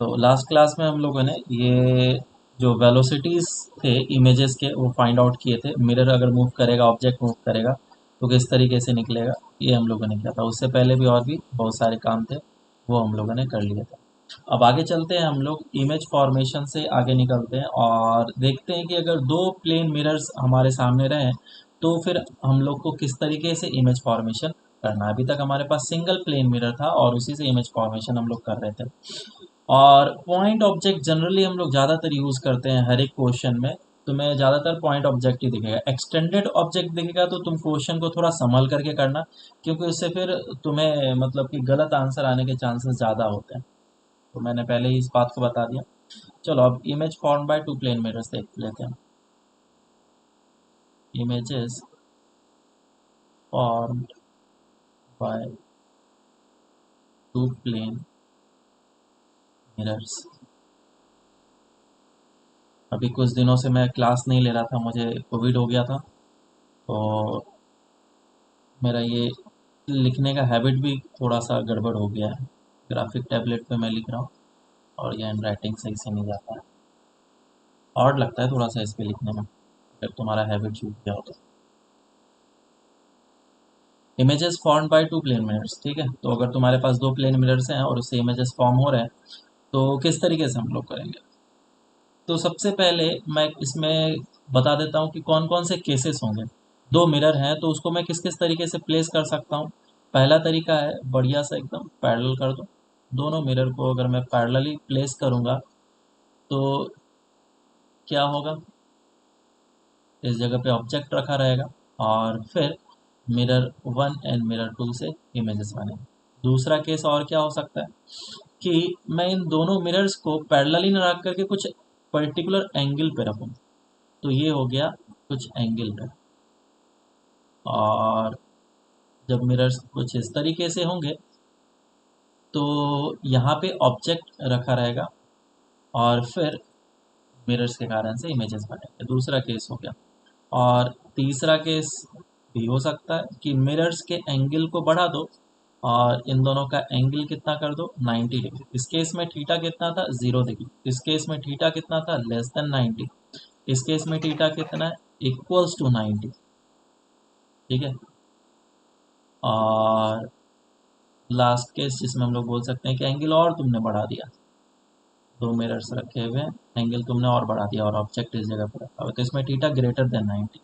तो last class में हम लोगों ने ये जो वेलोसिटीज थे इमेजेस के वो फाइंड आउट किए थे। मिरर अगर मूव करेगा, ऑब्जेक्ट मूव करेगा तो किस तरीके से निकलेगा, ये हम लोगों ने किया था। उससे पहले भी और भी बहुत सारे काम थे, वो हम लोगों ने कर लिए थे। अब आगे चलते हैं, हम लोग इमेज फॉर्मेशन से आगे निकलते हैं और देखते हैं कि अगर दो प्लेन मिरर्स हमारे सामने रहें तो फिर हम लोग को किस तरीके से इमेज फॉर्मेशन करना है। अभी तक हमारे पास सिंगल प्लेन मिरर था और उसी से इमेज फॉर्मेशन हम लोग कर रहे थे। और पॉइंट ऑब्जेक्ट जनरली हम लोग ज़्यादातर यूज़ करते हैं हर एक क्वेश्चन में। तुम्हें ज़्यादातर पॉइंट ऑब्जेक्ट ही दिखेगा। एक्सटेंडेड ऑब्जेक्ट दिखेगा तो तुम क्वेश्चन को थोड़ा संभल करके करना, क्योंकि उससे फिर तुम्हें मतलब कि गलत आंसर आने के चांसेस ज़्यादा होते हैं। तो मैंने पहले ही इस बात को बता दिया। चलो अब image form by two plane mirrors देख लेते हैं। Images formed by two plane mirrors. अभी कुछ दिनों से मैं क्लास नहीं ले रहा था, मुझे कोविड हो गया था, तो मेरा ये लिखने का हैबिट भी थोड़ा सा गड़बड़ हो गया है। ग्राफिक टैबलेट पे मैं लिख रहा हूँ और ये हैंड राइटिंग सही से नहीं जाता है। ऑड लगता है थोड़ा सा इस पे लिखने में, अगर तुम्हारा हैबिट छूट गया हो तो। Images form by two plane mirrors, ठीक है। तो अगर तुम्हारे पास दो प्लेन मिरर्स हैं और उससे इमेजेस फॉर्म हो रहे हैं तो किस तरीके से हम लोग करेंगे। तो सबसे पहले मैं इसमें बता देता हूँ कि कौन कौन से केसेस होंगे। दो मिरर हैं तो उसको मैं किस किस तरीके से प्लेस कर सकता हूँ। पहला तरीका है बढ़िया सा एकदम पैरेलल कर दो। दोनों मिरर को अगर मैं पैरेलली प्लेस करूँगा तो क्या होगा, इस जगह पे ऑब्जेक्ट रखा रहेगा और फिर mirror one and mirror two से इमेजेस बनेंगे। दूसरा केस और क्या हो सकता है कि मैं इन दोनों मिरर्स को पैरेलली न रख करके कुछ पर्टिकुलर एंगल पे रखूँ। तो ये हो गया कुछ एंगल पे। और जब मिरर्स कुछ इस तरीके से होंगे तो यहाँ पे ऑब्जेक्ट रखा रहेगा और फिर मिरर्स के कारण से इमेजेस बनेंगे। दूसरा केस हो गया। और तीसरा केस भी हो सकता है कि मिरर्स के एंगल को बढ़ा दो और इन दोनों का एंगल कितना कर दो, 90 डिग्री। इस केस में थीटा कितना था, 0 डिग्री। इस केस में थीटा कितना था, लेस देन 90। इस केस में थीटा कितना है, इक्वल्स टू 90। ठीक है। और लास्ट केस जिसमें हम लोग बोल सकते हैं कि एंगल और तुमने बढ़ा दिया, दो मिरर्स रखे हुए हैं, एंगल तुमने और बढ़ा दिया और ऑब्जेक्ट इस जगह पर रखा हुआ है, तो इसमें थीटा ग्रेटर देन 90।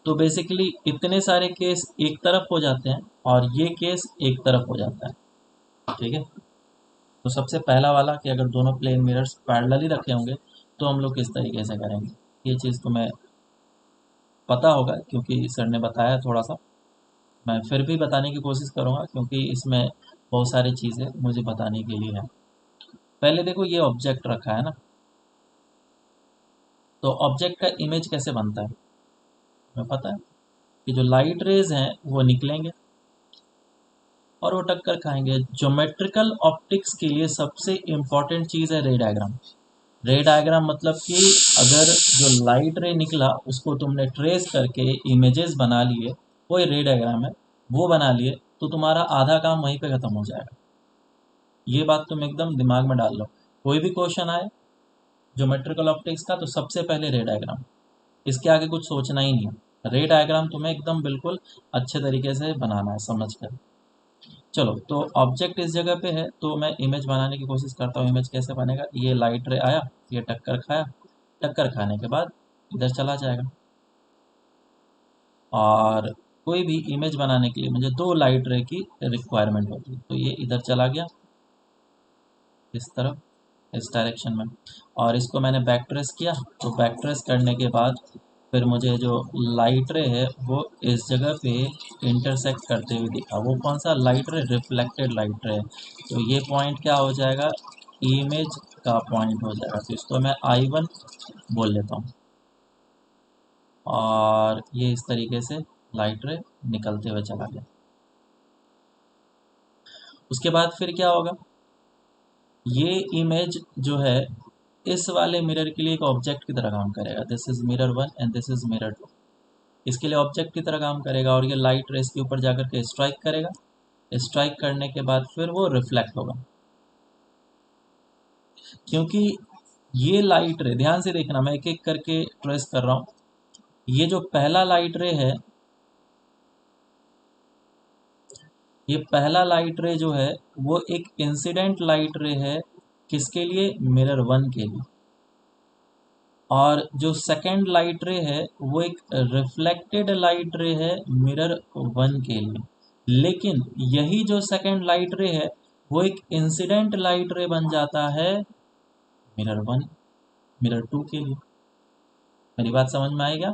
तो बेसिकली इतने सारे केस एक तरफ हो जाते हैं और ये केस एक तरफ हो जाता है। ठीक है। तो सबसे पहला वाला कि अगर दोनों प्लेन मिरर्स पैरेलली रखे होंगे तो हम लोग किस तरीके से करेंगे, ये चीज़ तुम्हें पता होगा क्योंकि सर ने बताया थोड़ा सा। मैं फिर भी बताने की कोशिश करूँगा क्योंकि इसमें बहुत सारी चीज़ें मुझे बताने के लिए है। पहले देखो ये ऑब्जेक्ट रखा है ना, तो ऑब्जेक्ट का इमेज कैसे बनता है तुम्हें पता है कि जो लाइट रेज हैं वो निकलेंगे और वो टक्कर खाएंगे। ज्योमेट्रिकल ऑप्टिक्स के लिए सबसे इम्पॉर्टेंट चीज़ है रे डायग्राम। रे डायग्राम मतलब कि अगर जो लाइट रे निकला उसको तुमने ट्रेस करके इमेजेस बना लिए, वो रे डायग्राम है, वो बना लिए, तो तुम्हारा आधा काम वहीं पे ख़त्म हो जाएगा। ये बात तुम एकदम दिमाग में डाल लो। कोई भी क्वेश्चन आए ज्योमेट्रिकल ऑप्टिक्स का तो सबसे पहले रे डायग्राम, इसके आगे कुछ सोचना ही नहीं है। रे डायग्राम तुम्हें एकदम बिल्कुल अच्छे तरीके से बनाना है समझ कर। चलो तो ऑब्जेक्ट इस जगह पे है तो मैं इमेज बनाने की कोशिश करता हूँ। इमेज कैसे बनेगा, ये लाइट रे आया, ये टक्कर खाया, टक्कर खाने के बाद इधर चला जाएगा। और कोई भी इमेज बनाने के लिए मुझे दो लाइट रे की रिक्वायरमेंट होती है, तो ये इधर चला गया इस तरफ, इस डायरेक्शन में। और इसको मैंने बैक ट्रेस किया, तो बैक ट्रेस करने के बाद फिर मुझे जो लाइट रे है वो इस जगह पे इंटरसेक्ट करते हुए दिखा। वो कौन सा लाइट रे, रिफ्लेक्टेड लाइट रे। तो ये पॉइंट क्या हो जाएगा, इमेज का पॉइंट हो जाएगा। तो इसको मैं I1 बोल लेता हूँ। और ये इस तरीके से लाइट रे निकलते हुए चला गया। उसके बाद फिर क्या होगा, ये इमेज जो है इस वाले मिरर के लिए एक ऑब्जेक्ट की तरह काम करेगा। This is mirror one and this is mirror two. इसके लिए ऑब्जेक्ट की तरह काम करेगा और ये लाइट रेस के ऊपर जाकर के स्ट्राइक करेगा। स्ट्राइक करने के बाद फिर वो रिफ्लेक्ट होगा। क्योंकि ये लाइट रे, ध्यान से देखना, मैं एक एक करके ट्रेस कर रहा हूँ। ये जो पहला लाइट रे है, ये पहला लाइट रे जो है वो एक इंसिडेंट लाइट रे है, किसके लिए? मिरर 1 के लिए। और जो सेकंड लाइट रे है वो एक रिफ्लेक्टेड लाइट रे है मिरर 1 के लिए। लेकिन यही जो सेकंड लाइट रे है वो एक इंसिडेंट लाइट रे बन जाता है मिरर 1, मिरर 2 के लिए। मेरी बात समझ में आएगा?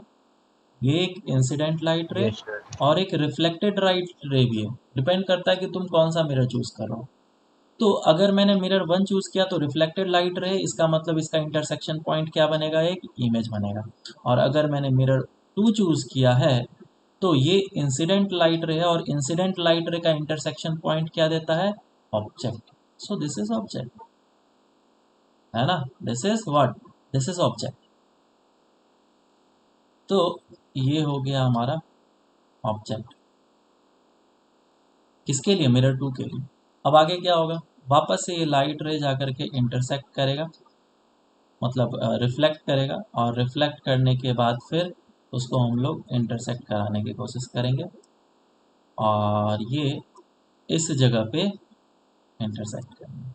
ये एक इंसिडेंट लाइट रे यस सर। और एक रिफ्लेक्टेड लाइट रे भी है। डिपेंड करता है कि तुम कौन सा मिरर चूज कर रहे हो। तो अगर मैंने मिरर 1 चूज किया तो रिफ्लेक्टेड लाइट रहे, इसका मतलब इसका इंटरसेक्शन पॉइंट क्या बनेगा? एक इमेज बनेगा। और अगर मैंने मिरर 2 चूज किया है तो ये इंसिडेंट लाइट रे है, और इंसिडेंट लाइट रे का इंटरसेक्शन पॉइंट क्या देता है? Object. So this is object, है ना? This is what? This is object. तो ये हो गया हमारा ऑब्जेक्ट, किसके लिए? मिरर 2 के लिए। अब आगे क्या होगा? वापस से ये लाइट रे जाकर के इंटरसेक्ट करेगा, मतलब रिफ्लेक्ट करेगा, और रिफ्लेक्ट करने के बाद फिर उसको हम लोग इंटरसेक्ट कराने की कोशिश करेंगे, और ये इस जगह पे इंटरसेक्ट करेंगे।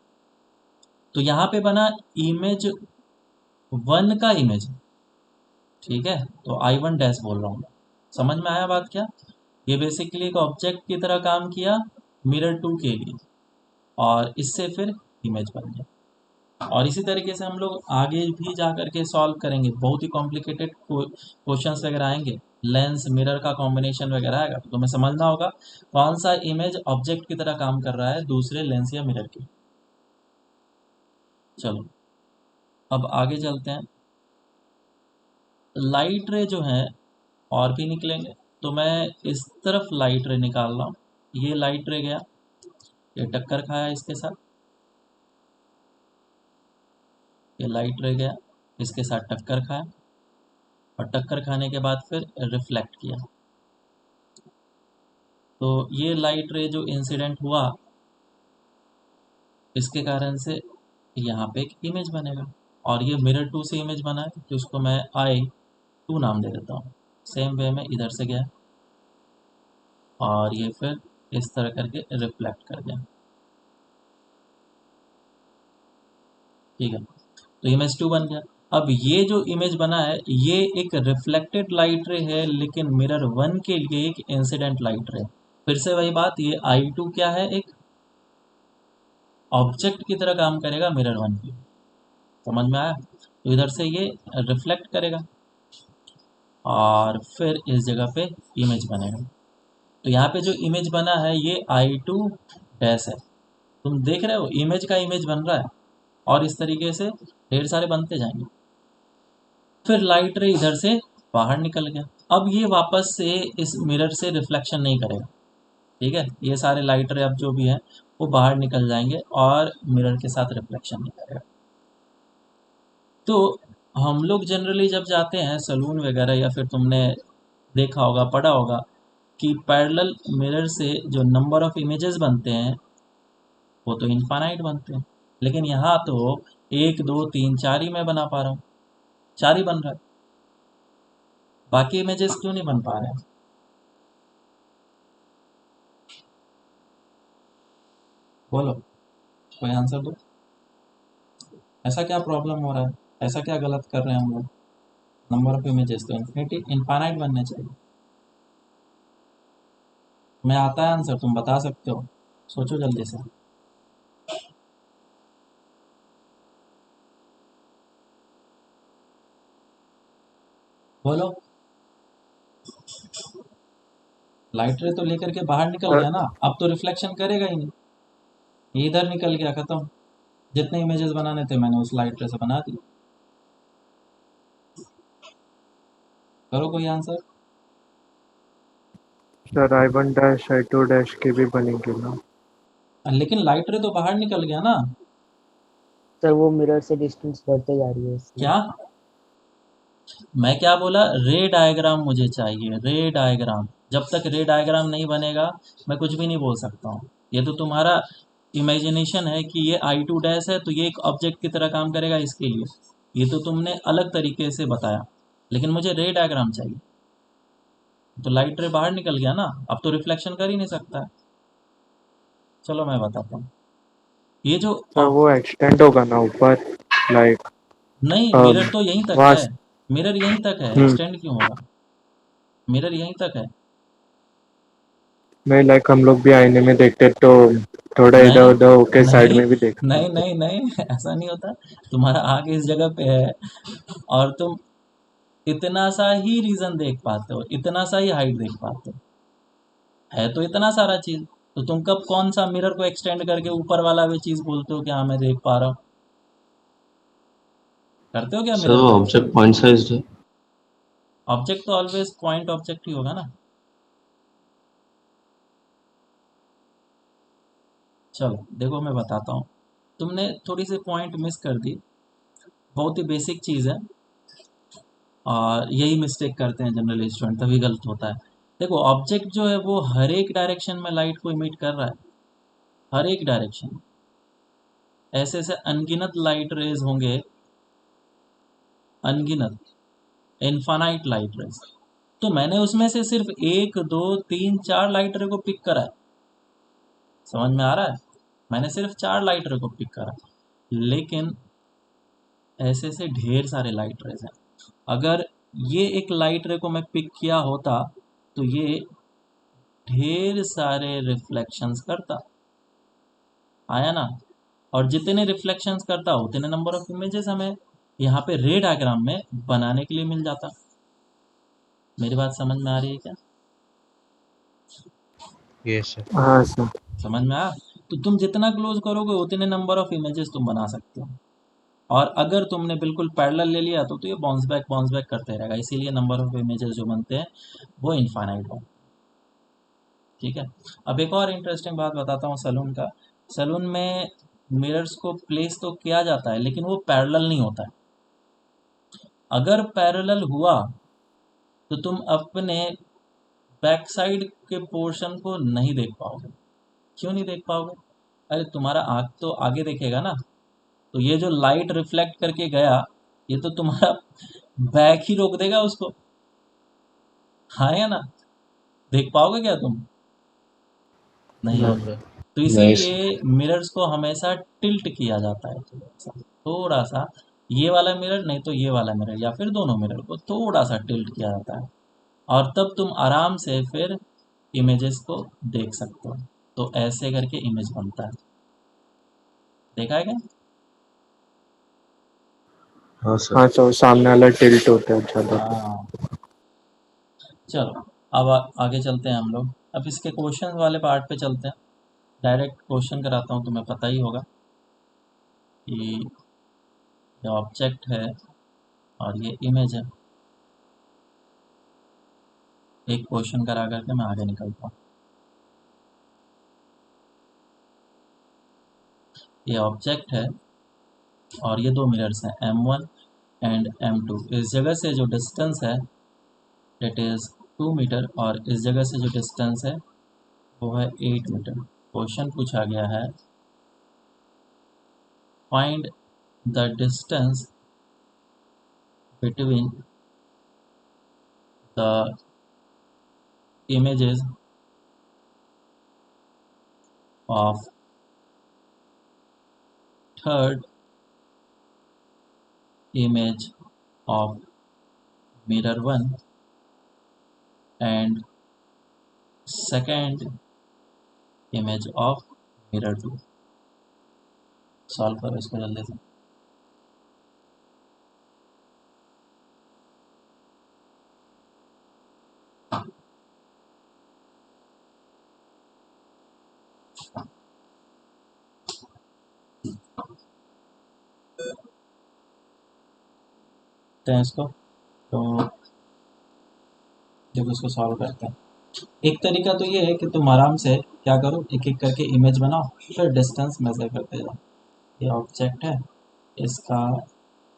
तो यहाँ पे बना इमेज 1 का इमेज, ठीक है? तो I1 डैश बोल रहा हूँ मैं। समझ में आया बात क्या? ये बेसिकली एक ऑब्जेक्ट की तरह काम किया मिरर 2 के लिए, और इससे फिर इमेज बन गया। और इसी तरीके से हम लोग आगे भी जा करके सॉल्व करेंगे। बहुत ही कॉम्प्लिकेटेड क्वेश्चंस वगैरह आएंगे, लेंस मिरर का कॉम्बिनेशन वगैरह आएगा, तो तुम्हें समझना होगा कौन सा इमेज ऑब्जेक्ट की तरह काम कर रहा है दूसरे लेंस या मिरर की। चलो अब आगे चलते हैं। लाइट रे जो है और भी निकलेंगे, तो मैं इस तरफ लाइट रे निकाल रहा हूँ। ये लाइट रे गया, ये टक्कर खाया इसके साथ, ये लाइट रे गया, इसके साथ टक्कर खाया, और टक्कर खाने के बाद फिर रिफ्लेक्ट किया। तो ये लाइट रे जो इंसिडेंट हुआ, इसके कारण से यहाँ पे एक इमेज बनेगा। और ये मिरर 2 से इमेज बना है, तो उसको मैं I2 नाम दे देता हूँ। सेम वे में इधर से गया, और ये फिर इस तरह करके रिफ्लेक्ट कर गया, ठीक है? तो इमेज 2 बन गया। अब ये जो इमेज बना है ये एक रिफ्लेक्टेड लाइट रे है, लेकिन मिरर 1 के लिए एक इंसिडेंट लाइट रे। फिर से वही बात, ये I2 क्या है? एक ऑब्जेक्ट की तरह काम करेगा मिरर 1 की। समझ में आया? तो इधर से ये रिफ्लेक्ट करेगा, और फिर इस जगह पे इमेज बनेगा। तो यहाँ पे जो इमेज बना है ये I2 डैश है। तुम देख रहे हो इमेज का इमेज बन रहा है, और इस तरीके से ढेर सारे बनते जाएंगे। फिर लाइट रे इधर से बाहर निकल गया। अब ये वापस से इस मिरर से रिफ्लेक्शन नहीं करेगा, ठीक है? ये सारे लाइट रे अब जो भी हैं वो बाहर निकल जाएंगे, और मिरर के साथ रिफ्लेक्शन नहीं करेगा। तो हम लोग जनरली जब जाते हैं सलून वगैरह, या फिर तुमने देखा होगा, पढ़ा होगा कि पैरेलल मिरर से जो नंबर ऑफ इमेजेस बनते हैं वो तो इनफाइनाइट बनते हैं। लेकिन यहाँ तो 1 2 3 4 ही मैं बना पा रहा हूँ, 4 ही बन रहा है। बाकी इमेजेस क्यों नहीं बन पा रहे हैं? बोलो, कोई आंसर दो। ऐसा क्या प्रॉब्लम हो रहा है? ऐसा क्या गलत कर रहे हैं हम लोग? नंबर ऑफ इमेजेस तो इन्फिनिटी इनफाइनाइट बनने चाहिए। मैं आता है आंसर, तुम बता सकते हो, सोचो जल्दी से। बोलो। लाइट रे तो लेकर के बाहर निकल सर गया ना, अब तो रिफ्लेक्शन करेगा ही नहीं। ये इधर निकल गया, खत्म। जितने इमेजेस बनाने थे मैंने उस लाइट रे से बना दिए। करो कोई answer. Sir I1 dash I2 dash के भी बनेंगे ना? लेकिन लाइट रे तो बाहर निकल गया ना। सर वो मिरर से डिस्टेंस बढ़ते जा रही है इसलिए। क्या? मैं क्या बोला? रे डायग्राम मुझे चाहिए, रे डायग्राम। जब तक रे डायग्राम नहीं बनेगा मैं कुछ भी नहीं बोल सकता हूँ। ये तो तुम्हारा इमेजिनेशन है कि ये आई टू डैश है तो ये एक ऑब्जेक्ट की तरह काम करेगा इसके लिए, ये तो तुमने अलग तरीके से बताया, लेकिन मुझे रे डायग्राम चाहिए। तो लाइट रे बाहर निकल गया ना, अब तो रिफ्लेक्शन कर ही नहीं सकता है। चलो मैं बताता हूँ। ये जो सर वो एक्सटेंड होगा ना ऊपर, लाइक नहीं, मिरर तो यहीं तक वहाँ है, मिरर यहीं तक है, हम्म एक्सटेंड क्यों होगा? मिरर यहीं तक है। नहीं, लाइक हम लोग भी आईने में देखते तो थोड़ा इधर नहीं उधर होके साइड नहीं में भी देख नहीं सकते। नहीं नहीं ऐसा नहीं होता। तुम्हारा आँख इस जगह पे है और तुम इतना सा ही रीजन देख पाते हो, इतना सा ही हाइट देख पाते हो, है तो इतना सारा चीज। तो तुम कब कौन सा मिरर को एक्सटेंड करके ऊपर वाला भी चीज बोलते हो कि हाँ मैं देख पा रहा हूँ? करते हो क्या सर मिरर वो को एक्सटेंड? ऑब्जेक्ट पॉइंट साइज है। ऑब्जेक्ट तो ऑलवेज पॉइंट ऑब्जेक्ट ही होगा ना। चलो देखो मैं बताता हूँ, तुमने थोड़ी सी पॉइंट मिस कर दी, बहुत ही बेसिक चीज़ है, और यही मिस्टेक करते हैं जनरल स्टूडेंट, तभी गलत होता है। देखो ऑब्जेक्ट जो है वो हर एक डायरेक्शन में लाइट को इमिट कर रहा है, हर एक डायरेक्शन। ऐसे ऐसे अनगिनत लाइट रेज होंगे, अनगिनत, इनफानाइट लाइट रेज। तो मैंने उसमें से सिर्फ एक दो तीन चार लाइट रे को पिक करा है, समझ में आ रहा है? मैंने सिर्फ चार लाइट रे को पिक करा, लेकिन ऐसे ऐसे ढेर सारे लाइट रेज हैं। अगर ये एक लाइट रे को मैं पिक किया होता तो ये ढेर सारे रिफ्लेक्शंस करता, आया ना? और जितने रिफ्लेक्शंस करता उतने नंबर ऑफ इमेजेस हमें यहाँ पे रे डायग्राम में बनाने के लिए मिल जाता। मेरी बात समझ में आ रही है क्या? Yes sir. हाँ सर। समझ में आया? तो तुम जितना क्लोज करोगे उतने नंबर ऑफ इमेजेस तुम बना सकते हो। और अगर तुमने बिल्कुल पैरेलल ले लिया तो ये बाउंस बैक करते रहेगा, इसीलिए नंबर ऑफ इमेजेस जो बनते हैं वो इनफाइनाइट होते हैं। ठीक है। अब एक और इंटरेस्टिंग बात बताता हूँ सैलून का। सैलून में मिरर्स को प्लेस तो किया जाता है लेकिन वो पैरेलल नहीं होता है। अगर पैरेलल हुआ तो तुम अपने बैक साइड के पोर्शन को नहीं देख पाओगे। क्यों नहीं देख पाओगे? अरे तुम्हारा आँख तो आगे देखेगा ना, तो ये जो लाइट रिफ्लेक्ट करके गया ये तो तुम्हारा बैक ही रोक देगा उसको, हाँ या ना? देख पाओगे क्या तुम? नहीं। नो नहीं। सर। तो नहीं इसीलिए सर। मिरर्स को हमेशा टिल्ट किया जाता है, थोड़ा सा, ये वाला मिरर नहीं तो ये वाला मिरर, या फिर दोनों मिरर को थोड़ा सा टिल्ट किया जाता है, और तब तुम आराम से फिर इमेजेस को देख सकते हो। तो ऐसे करके इमेज बनता है, देखा है क्या? हाँ सर। हाँ सर, सामने वाला टिल्ट होता है ज़्यादा तो। हाँ। चलो अब आगे चलते हैं हम लोग, अब इसके क्वेश्चन वाले पार्ट पे चलते हैं। डायरेक्ट क्वेश्चन कराता हूँ, तुम्हें पता ही होगा कि ये ऑब्जेक्ट है और ये इमेज है। एक क्वेश्चन करा करके मैं आगे निकलता हूँ। ये ऑब्जेक्ट है और ये दो मिरर्स हैं M1 एंड M2। इस जगह से जो डिस्टेंस है इट इज़ 2 मीटर, और इस जगह से जो डिस्टेंस है वो है 8 मीटर। क्वेश्चन पूछा गया है find the distance between the images of third image of mirror 1 and second image of mirror 2। Solve करो इसको जल्दी से। हैं इसको, तो जब इसको सॉल्व करते हैं, एक तरीका तो ये है कि तुम आराम से क्या करो, एक एक करके इमेज बनाओ, फिर डिस्टेंस मेजर करते जाओ। ये ऑब्जेक्ट है, इसका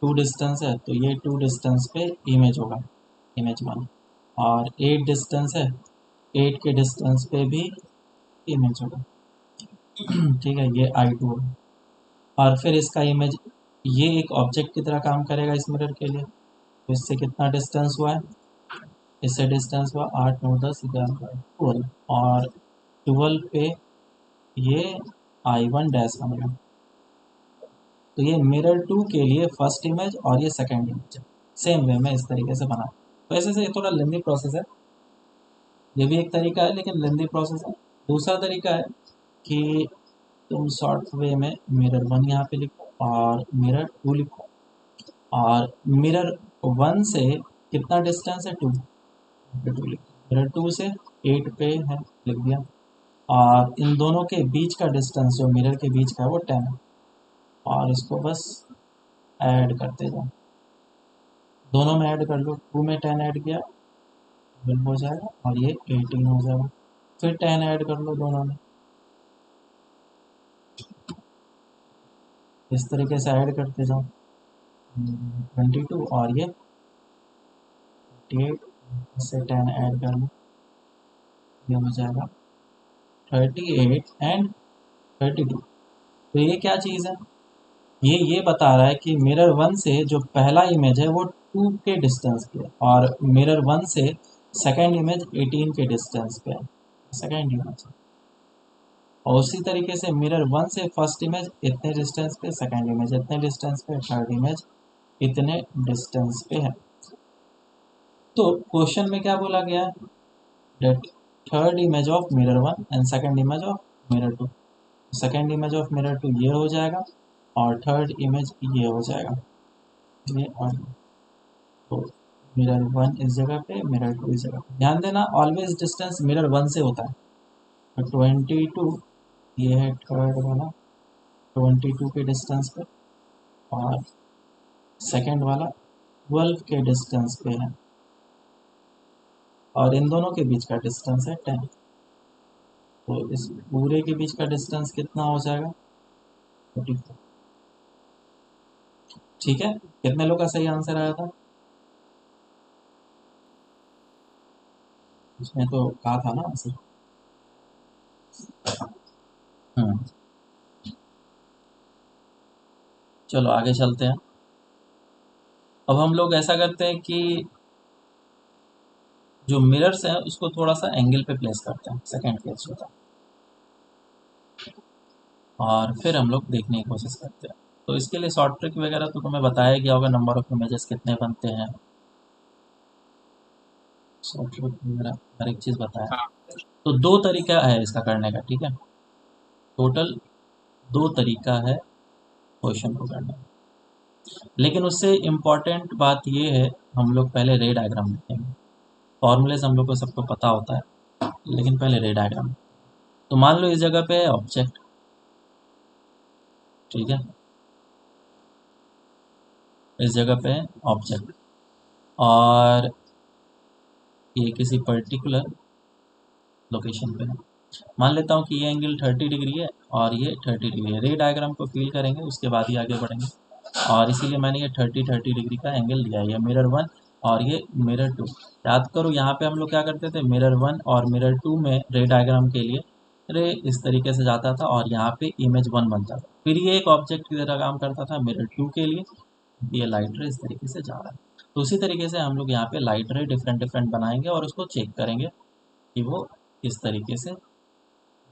2 डिस्टेंस है तो ये 2 डिस्टेंस पे इमेज होगा, इमेज 1। और 8 डिस्टेंस है, 8 के डिस्टेंस पे भी इमेज होगा। ठीक है, ये I2 है। और फिर इसका इमेज ये एक ऑब्जेक्ट की तरह काम करेगा इस मिरर के लिए। तो इससे कितना डिस्टेंस हुआ है, इससे डिस्टेंस हुआ 8 9 10 11 12, और 12 पे ये I1 डैश बनेगा। तो ये मिरर 2 के लिए फर्स्ट इमेज और ये सेकेंड इमेज है, सेम वे में इस तरीके से बना। तो ऐसे से ये थोड़ा लेंदी प्रोसेस है, ये भी एक तरीका है लेकिन लेंदी प्रोसेस है। दूसरा तरीका है कि तुम शॉर्ट वे में मिरर 1 यहाँ पे लिखो और मिरर 2 लिखो, और मिरर 1 से कितना डिस्टेंस है 2, 2 लिखो, मिरर 2 से 8 पे है, लिख दिया। और इन दोनों के बीच का डिस्टेंस जो मिरर के बीच का है वो 10 है, और इसको बस ऐड करते जाओ, दोनों में ऐड कर लो। 2 में 10 ऐड किया 12 हो जाएगा, और ये 18 हो जाएगा। फिर 10 ऐड कर लो दोनों में, इस तरीके से ऐड करते जाओ। 22 और ये 28 से 10 ऐड कर लो, ये हो जाएगा 38 एंड 32। तो ये क्या चीज़ है, ये बता रहा है कि मिरर 1 से जो पहला इमेज है वो 2 के डिस्टेंस पे है, और मिरर 1 से सेकेंड इमेज 18 के डिस्टेंस पे है, सेकेंड इमेज। और उसी तरीके से मिरर 1 से फर्स्ट इमेज इतने डिस्टेंस पे, सेकेंड इमेज इतने डिस्टेंस पे, थर्ड इमेज इतने डिस्टेंस पे है। तो क्वेश्चन में क्या बोला गया है, that third image of mirror 1 and second image of mirror 2। Second image of mirror 2 ये हो जाएगा, और थर्ड इमेज ये हो जाएगा, ये और तो मिरर 1 इस जगह पे, मिरर 2 इस जगह पे। ध्यान देना ऑलवेज डिस्टेंस मिरर 1 से होता है। तो 22 ये है थर्ड वाला, 22 के डिस्टेंस पे, और सेकेंड वाला 12 के डिस्टेंस पे है, और इन दोनों के बीच का डिस्टेंस है 10। तो इस पूरे के बीच का डिस्टेंस कितना हो जाएगा 44। ठीक है, कितने लोग का सही आंसर आया था, उसमें तो कहा था ना आंसर। हम्म, चलो आगे चलते हैं। अब हम लोग ऐसा करते हैं कि जो मिरर्स हैं उसको थोड़ा सा एंगल पे प्लेस करते हैं, सेकंड केस होता है, और फिर हम लोग देखने की कोशिश करते हैं। तो इसके लिए शॉर्ट ट्रिक वगैरह तो तुम्हें बताया गया होगा, नंबर ऑफ इमेजेस कितने बनते हैं, शॉर्ट ट्रिक वगैरह हर एक चीज़ बताया। तो दो तरीका है इसका करने का, ठीक है, टोटल दो तरीका है क्वेश्चन को करने का। लेकिन उससे इम्पॉर्टेंट बात ये है, हम लोग पहले रे डायग्राम लिखेंगे। फॉर्मूलेस हम लोग को सबको पता होता है, लेकिन पहले रे डायग्राम। तो मान लो इस जगह पे है ऑब्जेक्ट, ठीक है, इस जगह पे है ऑब्जेक्ट, और ये किसी पर्टिकुलर लोकेशन पे है। मान लेता हूँ कि ये एंगल 30 डिग्री है और ये 30 डिग्री है। रे डायग्राम को फील करेंगे उसके बाद ही आगे बढ़ेंगे, और इसीलिए मैंने ये 30 डिग्री का एंगल लिया है। ये मिरर 1 और ये मिरर 2। याद करो यहाँ पे हम लोग क्या करते थे, मिरर 1 और मिरर 2 में रे डायग्राम के लिए रे इस तरीके से जाता था और यहाँ पे इमेज 1 बनता था। फिर ये एक ऑब्जेक्ट की तरह काम करता था मिरर 2 के लिए, ये लाइट रे इस तरीके से जा रहा है। तो उसी तरीके से हम लोग यहाँ पे लाइट रे डिफरेंट डिफरेंट बनाएंगे और उसको चेक करेंगे कि वो किस तरीके से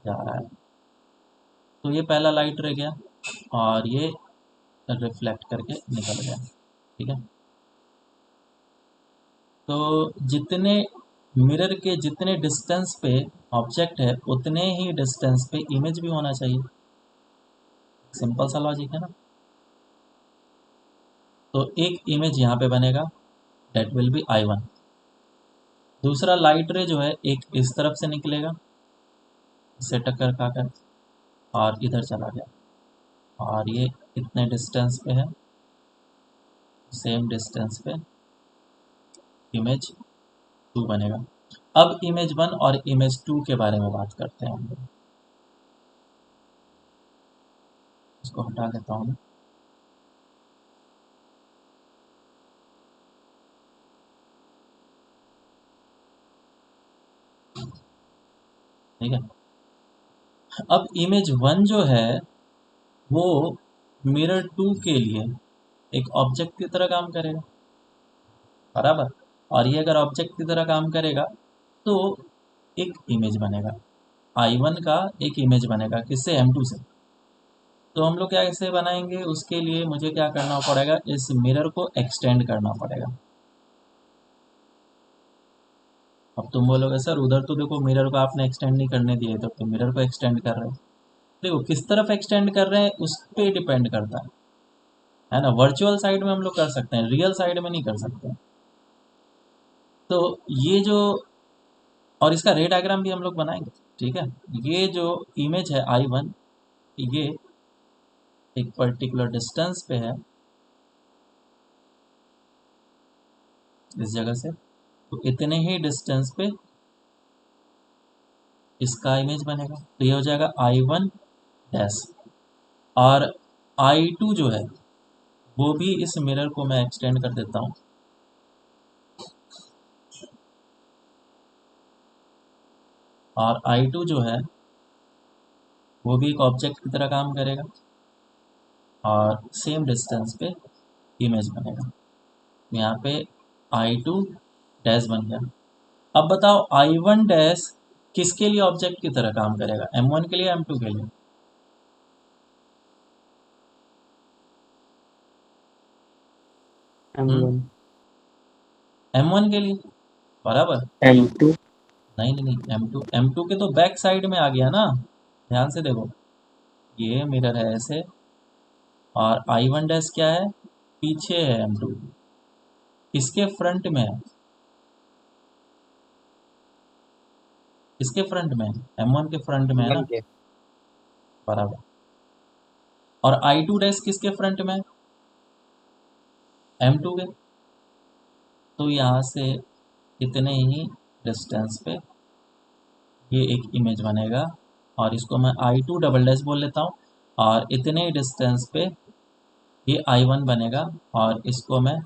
जा रहा है। तो ये पहला लाइट रे गया और ये रिफ्लेक्ट करके निकल गया, ठीक है। तो जितने मिरर के जितने डिस्टेंस पे ऑब्जेक्ट है उतने ही डिस्टेंस पे इमेज भी होना चाहिए, सिंपल सा लॉजिक है ना। तो एक इमेज यहाँ पे बनेगा, डेट विल बी I1। दूसरा लाइट रे जो है एक इस तरफ से निकलेगा, इससे टक्कर खाकर, और इधर चला गया, और ये इतने डिस्टेंस पे है, सेम डिस्टेंस पे इमेज 2 बनेगा। अब इमेज 1 और इमेज 2 के बारे में बात करते हैं हम लोग। इसको हटा देता हूँ मैं। ठीक है, अब इमेज 1 जो है वो मिरर 2 के लिए एक ऑब्जेक्ट की तरह काम करेगा, बराबर। और ये अगर ऑब्जेक्ट की तरह काम करेगा तो एक इमेज बनेगा, I1 का एक इमेज बनेगा, किससे? M2 से। तो हम लोग क्या कैसे बनाएंगे, उसके लिए मुझे क्या करना पड़ेगा, इस मिरर को एक्सटेंड करना पड़ेगा। अब तुम बोलोगे सर उधर तो देखो मिरर को आपने एक्सटेंड नहीं करने दिए, तो तुम मिरर को एक्सटेंड कर रहे हो। देखो किस तरफ एक्सटेंड कर रहे हैं उस पर डिपेंड करता है ना। वर्चुअल साइड में हम लोग कर सकते हैं, रियल साइड में नहीं कर सकते। तो ये जो, और इसका रे डायग्राम भी हम लोग बनाएंगे, ठीक है। ये जो इमेज है I1, ये एक पर्टिकुलर डिस्टेंस पे है इस जगह से, तो इतने ही डिस्टेंस पे इसका इमेज बनेगा। तो ये हो जाएगा I1 डैश। और I2 जो है वो भी इस मिरर को मैं एक्सटेंड कर देता हूँ, और I2 जो है वो भी एक ऑब्जेक्ट की तरह काम करेगा और सेम डिस्टेंस पे इमेज बनेगा। यहाँ पे I2 डैश बन गया। अब बताओ I1 डैश किसके लिए ऑब्जेक्ट की तरह काम करेगा, M1 के लिए, M2 के लिए? M1 M1 के लिए, बराबर। M2 नहीं नहीं नहीं, M2 के तो बैक साइड में आ गया ना, ध्यान से देखो। ये मिरर है ऐसे, और I1 डैश क्या है, पीछे है M2, इसके फ्रंट में है, इसके फ्रंट में है, M1 के फ्रंट में है ना, M1 के बराबर। और I2 डैश किसके फ्रंट में है, M2 के। तो यहाँ से इतने ही डिस्टेंस पे ये एक इमेज बनेगा, और इसको मैं I2 डबल डैश बोल लेता हूँ। और इतने ही डिस्टेंस पे ये I1 बनेगा, और इसको मैं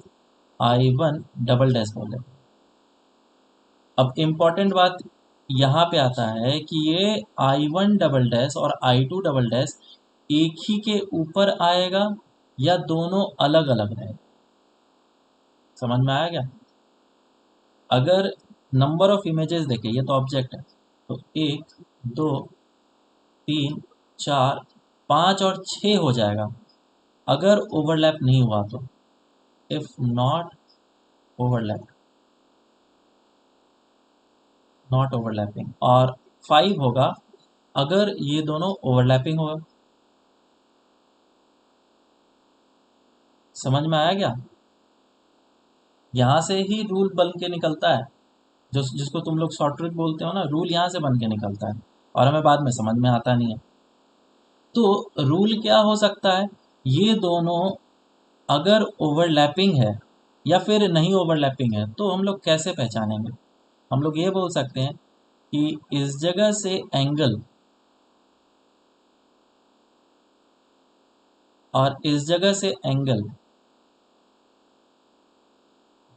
I1 डबल डैश बोल लेता हूँ। अब इम्पॉर्टेंट बात यहाँ पे आता है कि ये I1 डबल डैश और I2 डबल डैश एक ही के ऊपर आएगा या दोनों अलग अलग रहेगा। समझ में आया क्या? अगर नंबर ऑफ इमेजेस देखें, ये तो ऑब्जेक्ट है, तो 1 2 3 4 5 और 6 हो जाएगा अगर ओवरलैप नहीं हुआ तो, इफ नॉट ओवरलैपिंग। और 5 होगा अगर ये दोनों ओवरलैपिंग होगा। समझ में आया क्या? यहाँ से ही रूल बन के निकलता है, जो जिसको तुम लोग शॉर्ट ट्रिक बोलते हो ना, रूल यहाँ से बन के निकलता है, और हमें बाद में समझ में आता नहीं है। तो रूल क्या हो सकता है, ये दोनों अगर ओवरलैपिंग है या फिर नहीं ओवरलैपिंग है, तो हम लोग कैसे पहचानेंगे? हम लोग ये बोल सकते हैं कि इस जगह से एंगल और इस जगह से एंगल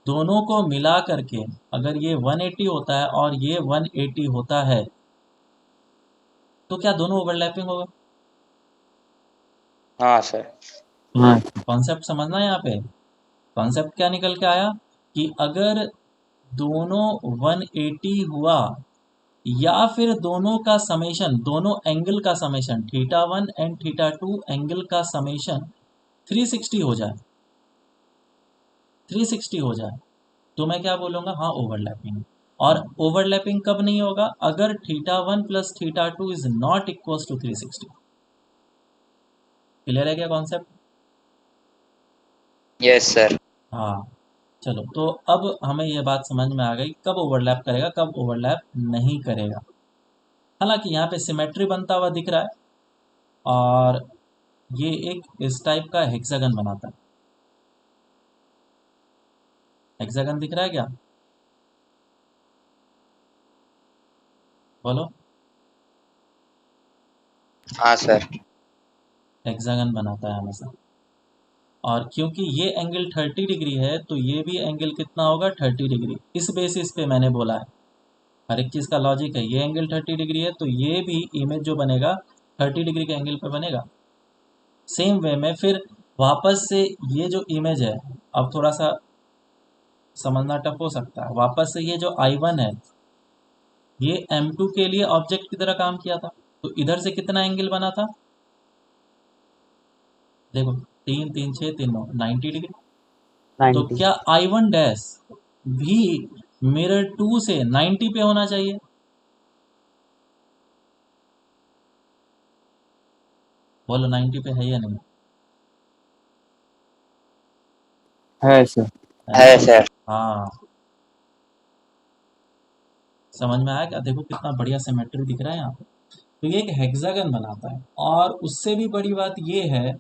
दोनों को मिला करके अगर ये 180 होता है और ये 180 होता है, तो क्या दोनों ओवरलैपिंग होगा? हाँ सर। हाँ कॉन्सेप्ट समझना है यहाँ पे। कॉन्सेप्ट क्या निकल के आया कि अगर दोनों 180 हुआ, या फिर दोनों का समेशन, दोनों एंगल का समेशन θ1 एंड θ2 एंगल का समेशन 360 हो जाए, 360 हो जाए, तो मैं क्या बोलूँगा, हाँ ओवरलैपिंग। और ओवरलैपिंग कब नहीं होगा, अगर θ1 plus θ2 is not equal to 360। Clear है क्या कॉन्सेप्ट? Yes sir. हाँ, चलो तो अब हमें यह बात समझ में आ गई कब ओवरलैप करेगा, कब ओवरलैप नहीं करेगा। हालांकि यहाँ पे सिमेट्री बनता हुआ दिख रहा है, और ये एक इस टाइप का हेक्सागन बनाता है। हेक्सागन दिख रहा है क्या, बोलो। हाँ सर। हेक्सागन बनाता है हमेशा, और क्योंकि ये एंगल 30 डिग्री है, तो ये भी एंगल कितना होगा, 30 डिग्री। इस बेसिस पे मैंने बोला है हर एक चीज़ का लॉजिक है। ये एंगल 30 डिग्री है तो ये भी इमेज जो बनेगा 30 डिग्री के एंगल पे बनेगा। सेम वे में फिर वापस से ये जो इमेज है, अब थोड़ा सा समझना टफ हो सकता है, वापस से ये जो I1 है ये M2 के लिए ऑब्जेक्ट की तरह काम किया था, तो इधर से कितना एंगल बना था, देखो 3 3 6 3 9 90 डिग्री। तो 90। क्या I1 डैश भी मिरर 2 से 90 पे होना चाहिए? बोलो 90 पे है या नहीं? है सर। है सर। हाँ, समझ में आया क्या? देखो कितना बढ़िया सिमेट्री दिख रहा है यहाँ पे। तो ये एक हेक्सागन बनाता है, और उससे भी बड़ी बात ये है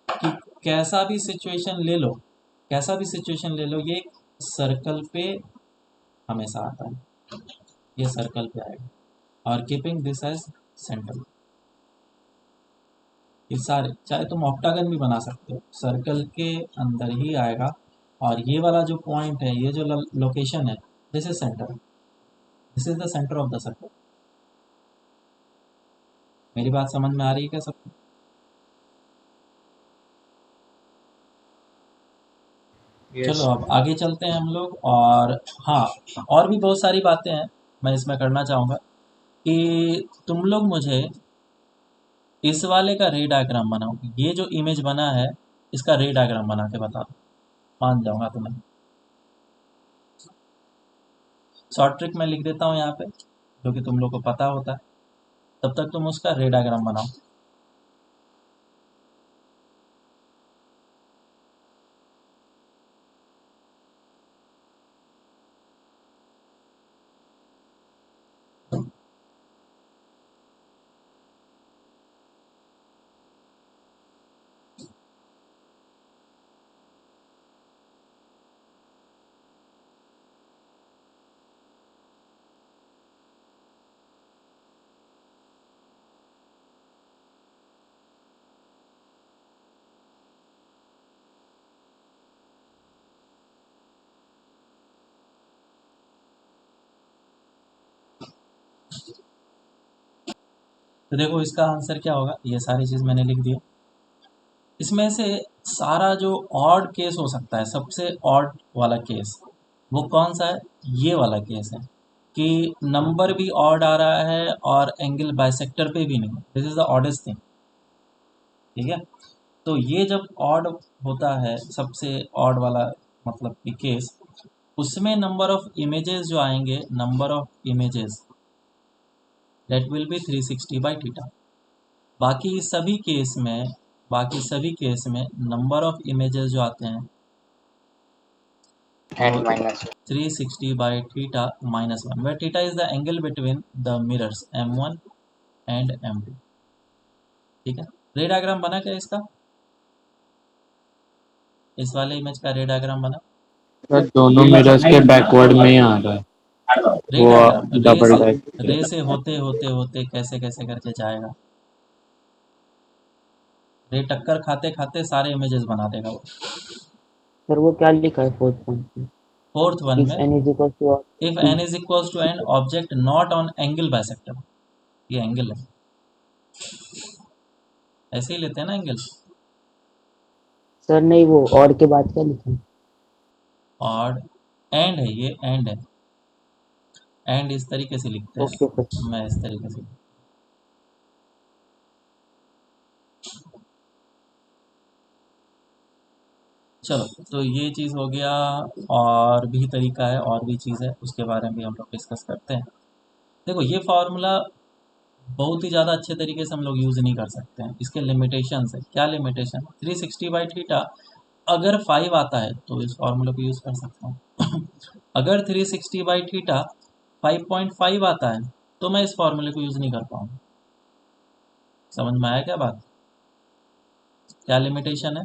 कि कैसा भी सिचुएशन ले लो, कैसा भी सिचुएशन ले लो, ये एक सर्कल पे हमेशा आता है, ये सर्कल पे आएगा। और कीपिंग दिस एज सेंटर, ये सारे, चाहे तुम ऑक्टागन भी बना सकते हो, सर्कल के अंदर ही आएगा। और ये वाला जो पॉइंट है, ये जो लोकेशन है, this is centre, this is the centre of the circle. मेरी बात समझ में आ रही है क्या सबको? Yes, चलो sir. अब आगे चलते हैं हम लोग। और हाँ, और भी बहुत सारी बातें हैं मैं इसमें करना चाहूँगा कि तुम लोग मुझे इस वाले का रे डायग्राम बनाओ। ये जो इमेज बना है इसका रे डायग्राम बना के बता दो, मान जाऊँगा तुम्हें। शॉर्ट ट्रिक मैं लिख देता हूँ यहाँ पे, जो कि तुम लोग को पता होता है, तब तक तुम उसका रे डायग्राम बनाओ। तो देखो इसका आंसर क्या होगा, ये सारी चीज़ मैंने लिख दिया। इसमें से सारा जो ऑड केस हो सकता है, सबसे ऑड वाला केस वो कौन सा है? ये वाला केस है कि नंबर भी ऑड आ रहा है और एंगल बाइसेक्टर पे भी नहीं। दिस इज द ऑडेस्ट थिंग, ठीक है? तो ये जब ऑड होता है, सबसे ऑड वाला मतलब कि केस, उसमें नंबर ऑफ इमेजेस जो आएंगे, number of images that will be 360/θ। बाकी सभी केस में, बाकी सभी केस में नंबर ऑफ इमेजेस जो आते हैं वो 360/θ -1, where θ is the angle between the mirrors M1 and M2। ठीक है, रे डायग्राम बना क्या इसका? इस वाले इमेज का रे डायग्राम बना? सर दोनों मिरर्स के बैकवर्ड में ही आ रहा है, रे वो डायग्राम डबल डाइक। रे से होते होते होते कैसे कैसे करके जाएगा, रे टक्कर खाते खाते सारे इमेजेस बना देगा वो। सर वो क्या लिखा है 4th पॉइंट में? फोर्थ वन इफ में, n is equal to if n is equals to n object not on angle bisector, ये एंगल है, ऐसे ही लेते हैं ना एंगल। सर नहीं, वो और के बाद क्या लिखा है? और एंड है, ये एंड है, एंड इस तरीके से लिखते ओके सर। हैं, मैं इस तरीके से। चलो, तो ये चीज़ हो गया। और भी तरीका है, और भी चीज़ है, उसके बारे में भी हम लोग डिस्कस करते हैं। देखो ये फार्मूला बहुत ही ज़्यादा अच्छे तरीके से हम लोग यूज़ नहीं कर सकते हैं, इसके लिमिटेशंस है। क्या लिमिटेशन? 360/θ अगर 5 आता है तो इस फार्मूला को यूज़ कर सकता हूँ। अगर 360/θ 5.5 आता है तो मैं इस फार्मूले को यूज़ नहीं कर पाऊँगा। समझ में आया क्या बात? क्या लिमिटेशन है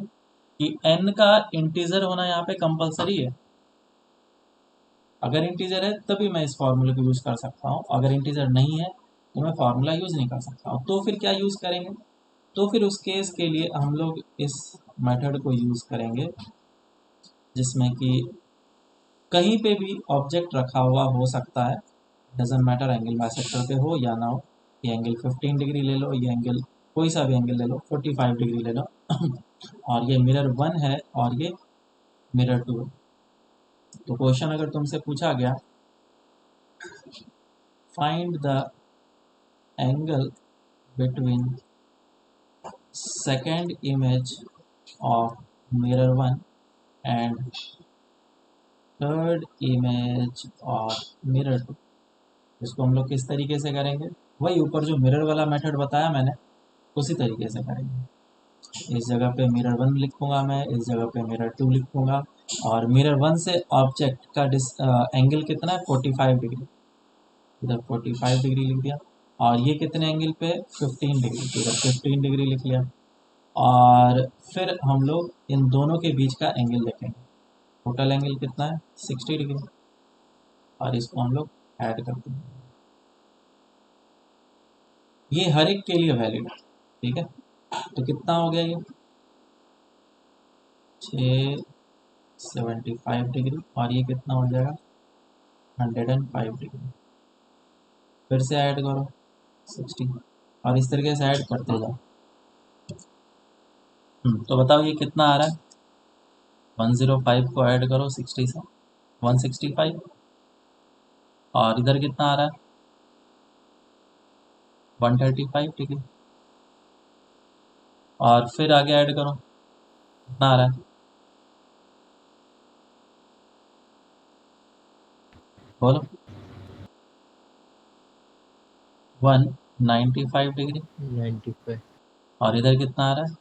कि n का इंटीजर होना यहाँ पे कंपलसरी है। अगर इंटीजर है तभी मैं इस फार्मूले को यूज़ कर सकता हूँ, अगर इंटीजर नहीं है तो मैं फार्मूला यूज़ नहीं कर सकता हूँ। तो फिर क्या यूज़ करेंगे? तो फिर उस केस के लिए हम लोग इस मेथड को यूज़ करेंगे, जिसमें कि कहीं पे भी ऑब्जेक्ट रखा हुआ हो सकता है, डजेंट मैटर एंगल बाइसेक्टर पे हो या ना हो। ये एंगल 15 डिग्री ले लो, ये एंगल कोई सा भी एंगल ले लो, 45 डिग्री ले लो और ये मिरर 1 है और ये मिरर 2 है। तो क्वेश्चन अगर तुमसे पूछा गया find the angle between second image of mirror 1 and third image of mirror 2, इसको हम लोग किस तरीके से करेंगे? वही ऊपर जो मिरर वाला मेथड बताया मैंने उसी तरीके से करेंगे। इस जगह पे मिरर 1 लिखूंगा मैं, इस जगह पे मिरर 2 लिखूंगा और मिरर 1 से ऑब्जेक्ट का एंगल कितना है 45 डिग्री, इधर 45 डिग्री लिख दिया और ये कितने एंगल पे 15 डिग्री, तो इधर 15 डिग्री लिख लिया और फिर हम लोग इन दोनों के बीच का एंगल देखेंगे। टोटल एंगल कितना है 60 डिग्री और इसको हम लोग ऐड करते हैं। ये हर एक के लिए वैलिड है, ठीक है। तो कितना हो गया ये 675 डिग्री और ये कितना हो जाएगा 105 डिग्री। फिर से ऐड करो 60 और इस तरीके से ऐड करते जाओ। तो बताओ ये कितना आ रहा है? 105 को ऐड करो 60 से 165 और इधर कितना आ रहा है 135 डिग्री और फिर आगे ऐड करो कितना आ रहा है बोलो 195 डिग्री 95 और इधर कितना आ रहा है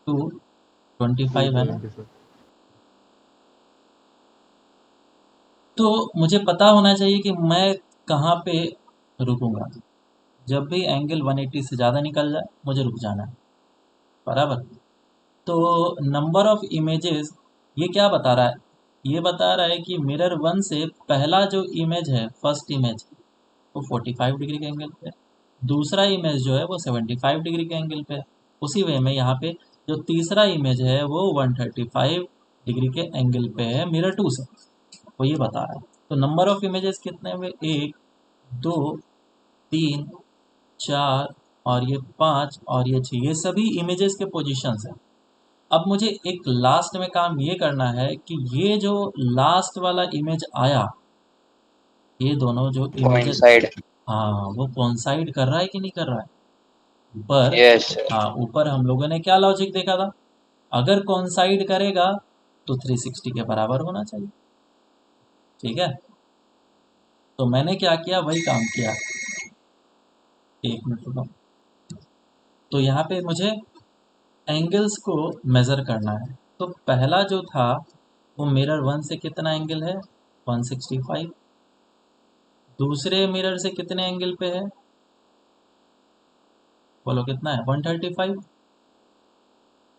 225 है ना। 225 तो मुझे पता होना चाहिए कि मैं कहाँ पे रुकूंगा। जब भी एंगल 180 से ज़्यादा निकल जाए मुझे रुक जाना है, बराबर। तो नंबर ऑफ इमेजेस ये क्या बता रहा है? ये बता रहा है कि मिरर 1 से पहला जो इमेज है फर्स्ट इमेज वो 45 डिग्री के एंगल पे है, दूसरा इमेज जो है वो 75 डिग्री के एंगल पे है। उसी वे में यहाँ पे जो तीसरा इमेज है वो 135 डिग्री के एंगल पे है मिरर 2 से, वो ये बता रहा है। तो नंबर ऑफ इमेजेस कितने हुए 1 2 3 4 और ये 5 और ये 6, ये सभी इमेजेस के पोजीशंस हैं। अब मुझे एक लास्ट में काम ये करना है कि ये जो लास्ट वाला इमेज आया, ये दोनों जो इमेजेस कोइंसाइड। हाँ वो कोइंसाइड कर रहा है कि नहीं कर रहा है ऊपर। Yes sir. हाँ ऊपर हम लोगों ने क्या लॉजिक देखा था, अगर कोइंसाइड करेगा तो 360 के बराबर होना चाहिए, ठीक है। तो मैंने क्या किया वही काम किया। एक मिनट रुको। तो यहाँ पे मुझे एंगल्स को मेज़र करना है। तो पहला जो था वो मिरर 1 से कितना एंगल है 165, दूसरे मिरर से कितने एंगल पे है बोलो कितना है 135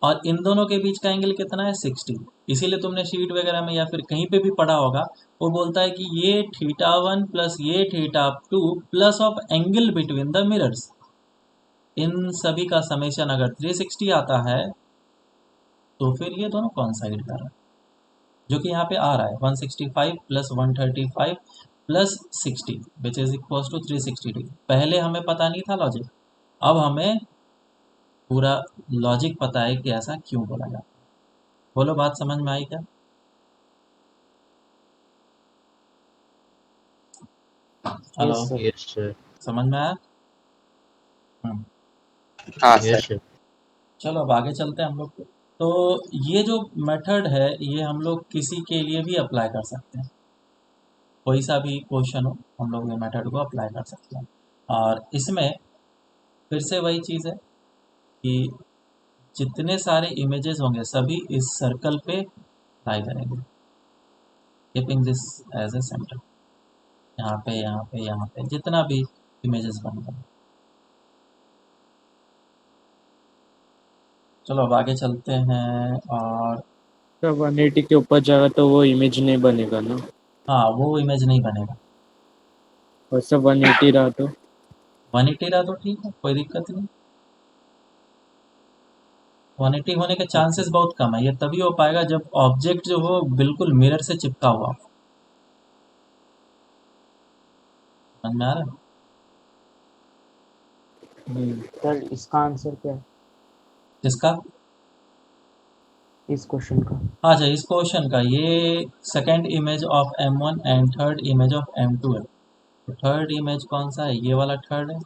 और इन दोनों के बीच का एंगल कितना है 60। इसीलिए तुमने शीट वगैरह में या फिर कहीं पे भी पढ़ा होगा, वो बोलता है कि ये θ1 प्लस ये θ2 plus of angle between the mirrors, इन सभी का समेशन अगर 360 आता है तो फिर ये दोनों कॉन्साइड कर रहा है, जो कि यहाँ पे आ रहा है 165 plus 135 plus 60 which is equals to 360 degree. पहले हमें पता नहीं था लॉजिक, अब हमें पूरा लॉजिक पता है कि ऐसा क्यों बोला जाता है। बोलो बात समझ में आई क्या? Hello, yes sir. Yes sir समझ में आया? हाँ यस सर। सर चलो अब आगे चलते हैं हम लोग। तो ये जो मेथड है ये हम लोग किसी के लिए भी अप्लाई कर सकते हैं, कोई सा भी क्वेश्चन हो हम लोग ये मेथड को अप्लाई कर सकते हैं। और इसमें फिर से वही चीज़ है कि जितने सारे इमेजेस होंगे सभी इस सर्कल पे अप्लाई करेंगे, keeping this as a centre. यहाँ पे यहाँ पे यहाँ पे जितना भी इमेजेस बन गए। चलो अब आगे चलते हैं। और तो 180 के ऊपर जाएगा तो वो इमेज नहीं बनेगा ना, हाँ वो इमेज नहीं बनेगा। और सब 180 रहा तो 180 रहा तो ठीक है, कोई दिक्कत नहीं। 180 होने के चांसेस बहुत कम है, ये तभी हो पाएगा जब ऑब्जेक्ट जो हो बिल्कुल मिरर से चिपका हुआ हो। समझ में आ रहा है? सर इसका आंसर क्या है किसका? इस क्वेश्चन का? अच्छा, इस क्वेश्चन का ये second image of M1 and third image of M2 है। तो थर्ड इमेज कौन सा है? ये वाला थर्ड है।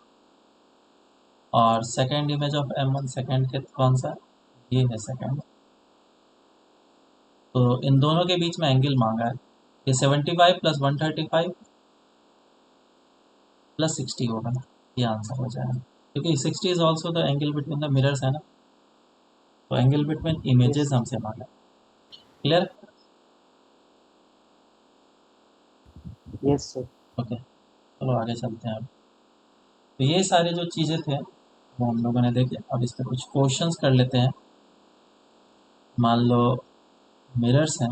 और second image of M1 second के कौन सा है? ये है सेकंड। तो इन दोनों के बीच में एंगल मांगा है। ये 75 प्लस 135 प्लस 60 होगा। ये आंसर हो जाएगा, क्योंकि 60 is also the angle between the mirrors है ना। तो एंगल बिटवीन इमेजेस हमसे मांगा है। क्लियर? Yes sir. ओके, चलो आगे चलते हैं अब। तो ये सारे जो चीज़ें थे वो हम लोगों ने देखे। अब इस पर कुछ क्वेश्चंस कर लेते हैं। मान लो मिरर्स हैं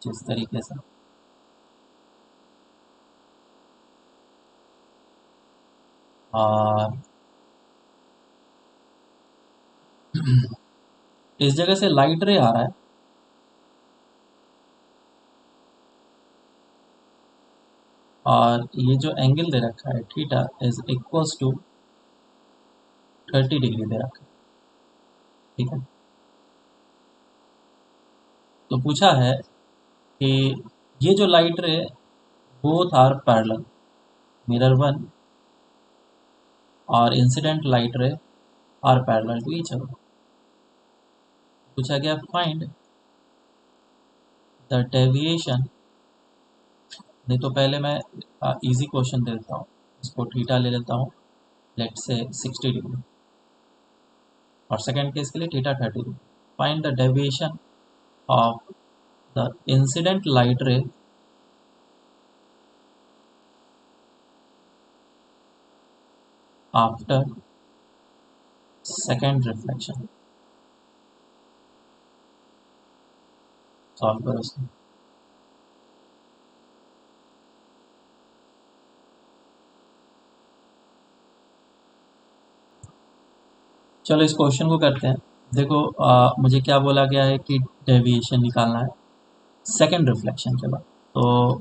जिस तरीके से, और इस जगह से लाइट रे आ रहा है, और ये जो एंगल दे रखा है theta is equals to 30 degree दे रखा है। ठीक है, तो पूछा है कि ये जो light ray both are parallel, mirror one और incident light ray are parallel to each other. पूछा गया फाइंड द डेविएशन। नहीं तो पहले मैं इजी क्वेश्चन दे देता हूँ, इसको थीटा ले लेता हूँ, लेट से 60 डिग्री, और सेकंड केस के लिए theta 30 degree. Find the deviation of the incident light रे आफ्टर सेकंड रिफ्लेक्शन। सॉल्व करो इसको। चलो इस क्वेश्चन को करते हैं। देखो मुझे क्या बोला गया है कि डेविएशन निकालना है सेकंड रिफ्लेक्शन के बाद। तो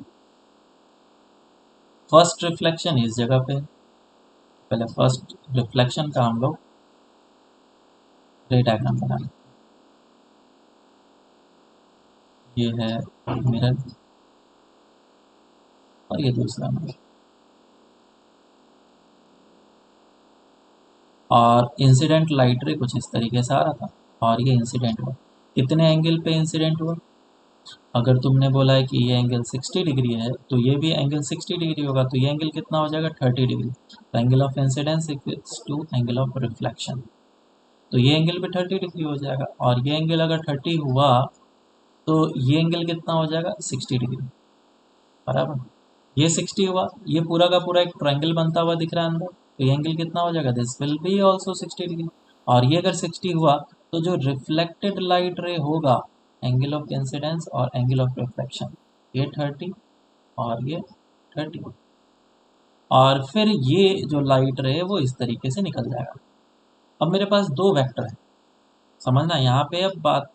फर्स्ट रिफ्लेक्शन इस जगह पे, पहले फर्स्ट रिफ्लेक्शन का हम लोग रे डायग्राम बनाएंगे। ये है मिरर और ये दूसरा मिरर, और इंसिडेंट लाइट रे कुछ इस तरीके से आ रहा था, और ये इंसिडेंट हुआ। कितने एंगल पे इंसिडेंट हुआ? अगर तुमने बोला है कि ये एंगल 60 डिग्री है, तो ये भी एंगल 60 डिग्री होगा। तो ये एंगल कितना हो जाएगा? 30 डिग्री। तो angle of incidence equals to angle of reflection. तो ये एंगल भी 30 डिग्री हो जाएगा, और ये एंगल अगर 30 हुआ तो ये एंगल कितना हो जाएगा? 60 डिग्री। बराबर, ये 60 हुआ, ये पूरा का पूरा एक ट्रायंगल बनता हुआ दिख रहा है अंदर। तो ये एंगल कितना हो जाएगा? This will B also 60 degree. और ये अगर 60 हुआ तो जो रिफ्लेक्टेड लाइट रे होगा, एंगल ऑफ इंसिडेंस और एंगल ऑफ रिफ्लेक्शन, ये 30 और ये 30, और फिर ये जो लाइट रे है वो इस तरीके से निकल जाएगा। अब मेरे पास दो वेक्टर है, समझना यहाँ पे अब बात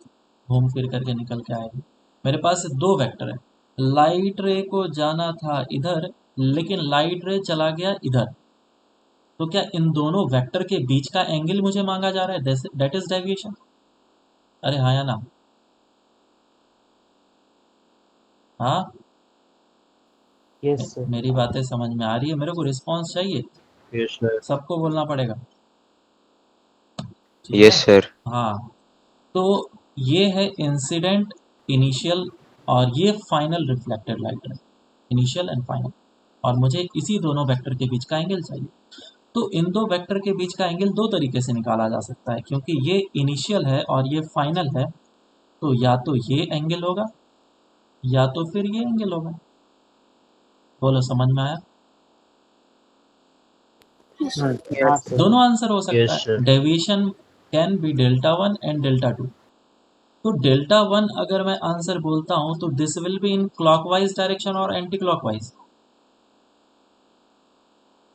घूम फिर करके निकल के आएगी। मेरे पास दो वेक्टर है, लाइट रे को जाना था इधर, लेकिन लाइट रे चला गया इधर। तो क्या इन दोनों वेक्टर के बीच का एंगल मुझे मांगा जा रहा है? That is deviation. अरे हाँ या ना? हाँ, यस सर। मेरी बातें समझ में आ रही है? मेरे को रिस्पॉन्स चाहिए, Yes, sir. सबको बोलना पड़ेगा। ठीक यस है? सर। हाँ, तो ये है इंसिडेंट, इनिशियल, और ये फाइनल रिफ्लेक्टेड लाइट है, इनिशियल एंड फाइनल। और मुझे इसी दोनों वेक्टर के बीच का एंगल चाहिए। तो इन दो वेक्टर के बीच का एंगल दो तरीके से निकाला जा सकता है, क्योंकि ये इनिशियल है और ये फाइनल है। तो या तो ये एंगल होगा या तो फिर ये एंगल होगा। बोलो, समझ में आया? हाँ सर। दोनों आंसर हो सकता Yes, है। sir. Deviation can be delta 1 and delta 2। तो डेल्टा 1 अगर मैं आंसर बोलता हूं तो this will be in clockwise direction और anti clockwise?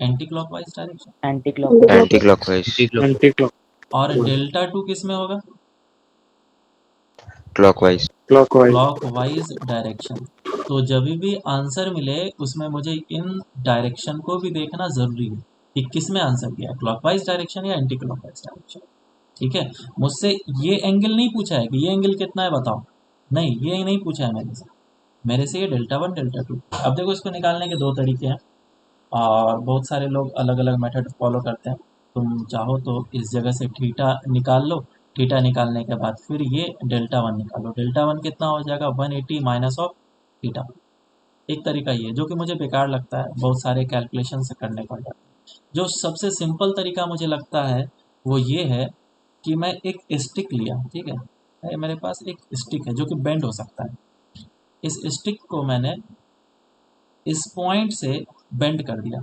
Anti clockwise direction. Anti clockwise. Anti clockwise. Anti-clock. Anti clock. और डेल्टा 2 किस में होगा? क्लॉकवाइज। क्लॉकवाइज। Clockwise direction. तो जब भी आंसर मिले उसमें मुझे इन डायरेक्शन को भी देखना ज़रूरी है कि किस में आंसर किया है, क्लॉकवाइज डायरेक्शन या एंटी क्लॉकवाइज डायरेक्शन। ठीक है, मुझसे ये एंगल नहीं पूछा है कि ये एंगल कितना है बताओ, नहीं ये नहीं पूछा है मेरे से ये डेल्टा वन डेल्टा टू। अब देखो इसको निकालने के दो तरीके हैं और बहुत सारे लोग अलग अलग मेथड फॉलो करते हैं। तुम चाहो तो इस जगह से थीटा निकाल लो, थीटा निकालने के बाद फिर ये डेल्टा वन निकालो। डेल्टा वन कितना हो जाएगा, 180 माइनस ऑफ थीटा। एक तरीका ये जो कि मुझे बेकार लगता है, बहुत सारे कैलकुलेशन से करने पड़ जाते हैं। जो सबसे सिंपल तरीका मुझे लगता है वो ये है कि मैं एक स्टिक लिया, ठीक है, मेरे पास एक स्टिक है जो कि बेंड हो सकता है। इस स्टिक को मैंने इस पॉइंट से बेंड कर दिया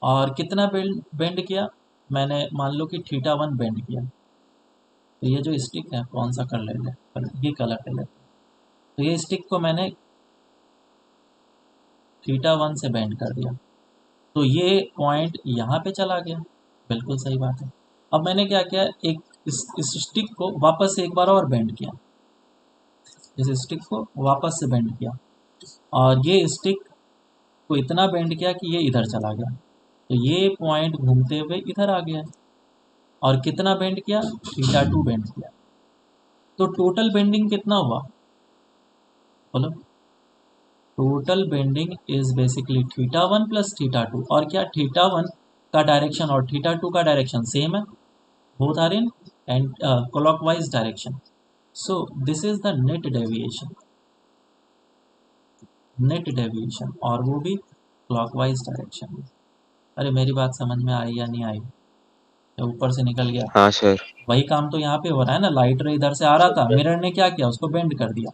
और कितना बेंड बेंड किया, मैंने मान लो कि थीटा वन बेंड किया। तो ये जो स्टिक है कौन सा कर ले ये कलर कर ले। तो ये स्टिक को मैंने थीटा वन से बेंड कर दिया, तो ये पॉइंट यहाँ पे चला गया। बिल्कुल सही बात है। अब मैंने क्या किया, एक इस स्टिक को वापस से एक बार और बेंड किया, इस स्टिक को वापस से बेंड किया और ये स्टिक को इतना बेंड किया कि ये इधर चला गया। तो ये पॉइंट घूमते हुए इधर आ गया और कितना बेंड किया, थीटा टू बेंड किया। तो टोटल बेंडिंग कितना हुआ बोलो, total bending is basically theta one plus theta to. और क्या थीटा वन का डायरेक्शन और थीटा टू का डायरेक्शन सेम है, both are in and clockwise direction, so this is the net deviation और वो भी clockwise direction। अरे मेरी बात समझ में आई या नहीं आई, या ऊपर से निकल गया? हाँ सर। वही काम तो यहाँ पे हो रहा है ना, लाइट रे इधर से आ रहा था, मिरर ने क्या किया उसको बेंड कर दिया,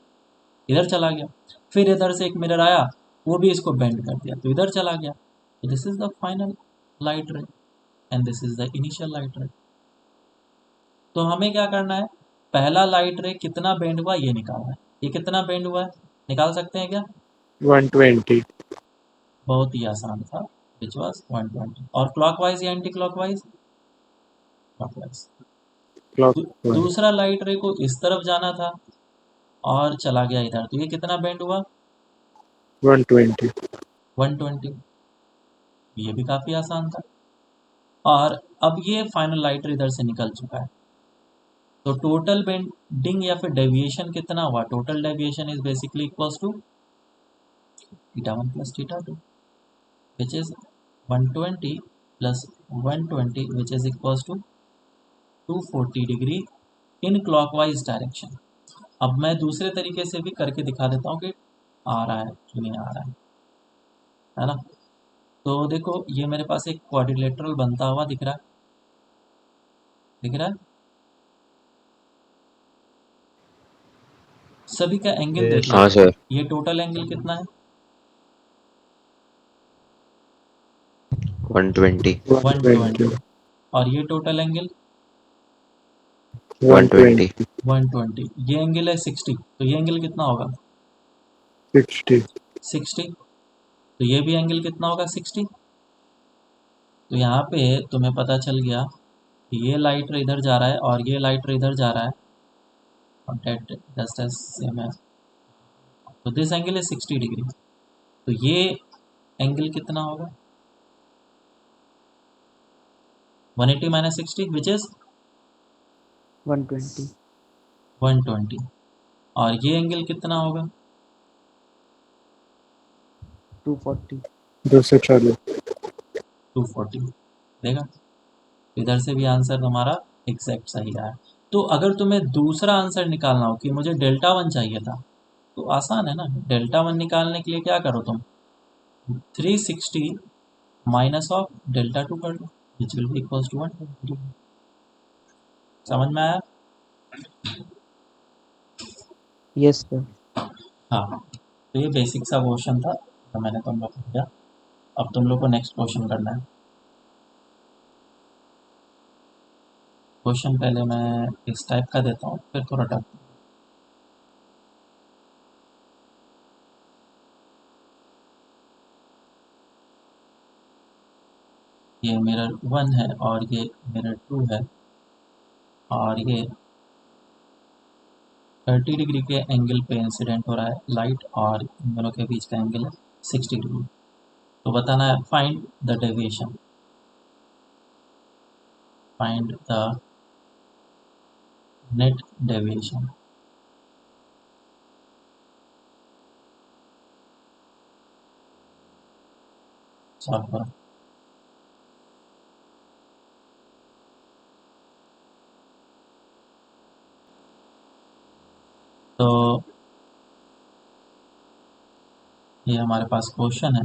इधर चला गया। फिर इधर से एक मिरर आया, वो भी इसको बेंड कर दिया, तो इधर चला गया। तो this is the final light ray and this is the initial light रे। तो हमें क्या करना है, पहला लाइट रे कितना बेंड हुआ ये निकालना है। ये कितना बेंड हुआ है निकाल सकते हैं क्या? 120। बहुत ही आसान था, विच वॉज 120। और क्लॉकवाइज या एंटी क्लॉकवाइज? क्लॉकवाइज। क्लॉकवाइज। दूसरा लाइट रे को इस तरफ जाना था और चला गया इधर, तो ये कितना बेंड हुआ? 120। 120। ये भी काफ़ी आसान था। और अब ये फाइनल लाइट रे इधर से निकल चुका है, तो टोटल बेंडिंग या फिर डेविएशन कितना हुआ? Total deviation is basically equals to theta one plus theta two, which is 120 plus 120 which is equals to 240 degree in clockwise direction. अब मैं दूसरे तरीके से भी करके दिखा देता हूँ कि आ रहा है कि नहीं आ रहा है ना। तो देखो ये मेरे पास एक क्वाड्रिलेटरल बनता हुआ दिख रहा है, दिख रहा है? सभी का एंगल देख Yes, लो, हाँ सर। ये टोटल एंगल कितना है? 120। 120। 120। और ये टोटल एंगल 120। 120। 120। ये एंगल है 60, तो ये एंगल कितना होगा? 60। 60। तो ये भी एंगल कितना होगा? 60। तो यहाँ पे तुम्हें पता चल गया कि ये लाइट रे इधर जा रहा है और ये लाइट रे इधर जा रहा है और डेट जस्ट एज सेम है। तो दिस एंगल इज 60 डिग्री। तो ये एंगल कितना होगा? 180 माइनस 60 विच इज 120। 120। और ये एंगल कितना होगा? 240। 240। 240। देखा, इधर से भी आंसर तुम्हारा एग्जैक्ट सही आया। तो अगर तुम्हें दूसरा आंसर निकालना हो कि मुझे डेल्टा वन चाहिए था, तो आसान है ना, डेल्टा वन निकालने के लिए क्या करो तुम, 360 माइनस ऑफ डेल्टा टू कर लो, which will be equals to 120। समझ में आया? Yes sir. हाँ, तो ये बेसिक सा क्वेश्चन था तो मैंने तुम लोग को दिया। अब तुम लोग को नेक्स्ट क्वेश्चन करना है। क्वेश्चन पहले मैं इस टाइप का देता हूँ, फिर थोड़ा टफ। ये मिरर वन है और ये मिरर टू है और ये 30 डिग्री के एंगल पे इंसिडेंट हो रहा है लाइट और इन दोनों के बीच का एंगल है 60 डिग्री। तो बताना है find the deviation, find the net deviation. Solve करो। तो ये हमारे पास क्वेश्चन है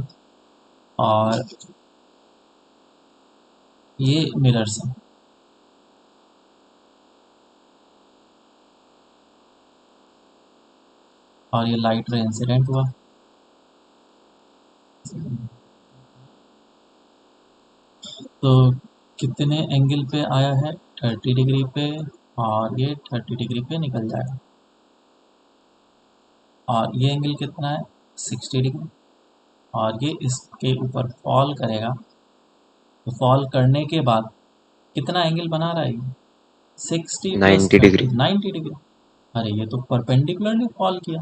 और ये मिरर्स हैं और ये लाइट रे इंसिडेंट हुआ। तो कितने एंगल पे आया है? 30 डिग्री पे, और ये 30 डिग्री पे निकल जाएगा। और ये एंगल कितना है? 60 डिग्री। और ये इसके ऊपर फॉल करेगा, तो फॉल करने के बाद कितना एंगल बना रहा है ये? 60 प्लस 90 डिग्री। 90 डिग्री। अरे ये तो परपेंडिकुलरली फॉल किया,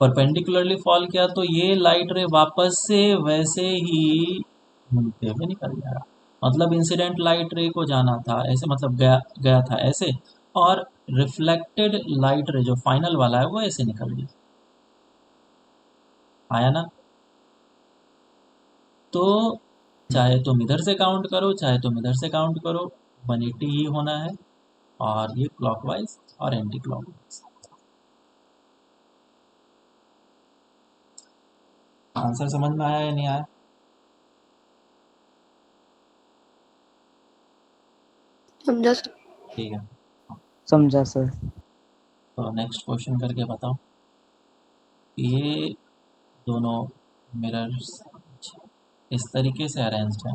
परपेंडिकुलरली फॉल किया तो ये लाइट रे वापस से वैसे ही घूमते हुए निकल जाएगा। मतलब इंसिडेंट लाइट रे को जाना था ऐसे, मतलब गया था ऐसे, और रिफ्लेक्टेड लाइट रे जो फाइनल वाला है वो ऐसे निकल गया। आया ना? तो चाहे तुम इधर से काउंट करो चाहे तुम इधर से काउंट करो, 180 ही होना है। और ये क्लॉकवाइज और एंटी क्लॉकवाइज। आंसर समझ में आया या नहीं आया? समझा सर। ठीक है, समझा सर। तो नेक्स्ट क्वेश्चन करके बताओ। ये दोनों मिरर्स इस तरीके से अरेंज्ड है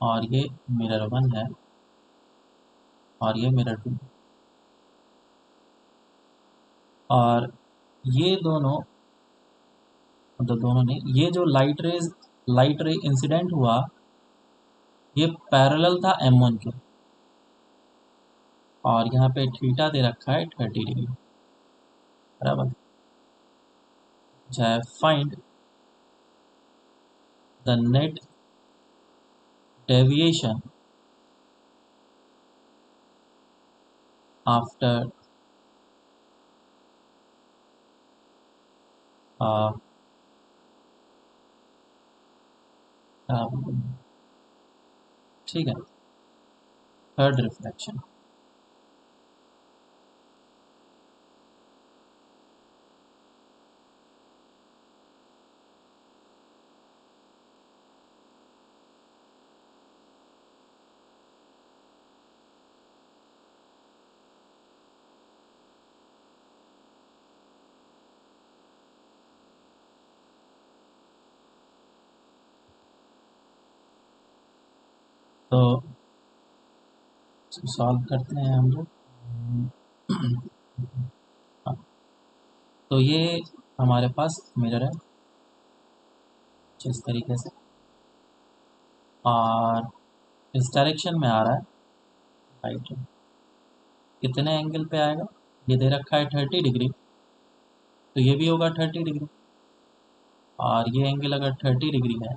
और ये मिरर 1 है और ये मिरर 2, और ये दोनों, मतलब दोनों नहीं, ये जो लाइट रे इंसिडेंट हुआ ये पैरेलल था M1 के, और यहाँ पे थीटा दे रखा है 30 डिग्री, बराबर। चाहे find the net deviation after ठीक है, थर्ड रिफ्लेक्शन। तो सॉल्व करते हैं हम लोग। हाँ, तो ये हमारे पास मिरर है कुछ इस तरीके से, और इस डायरेक्शन में आ रहा है राइट। कितने एंगल पे आएगा? ये दे रखा है 30 डिग्री, तो ये भी होगा 30 डिग्री, और ये एंगल अगर 30 डिग्री है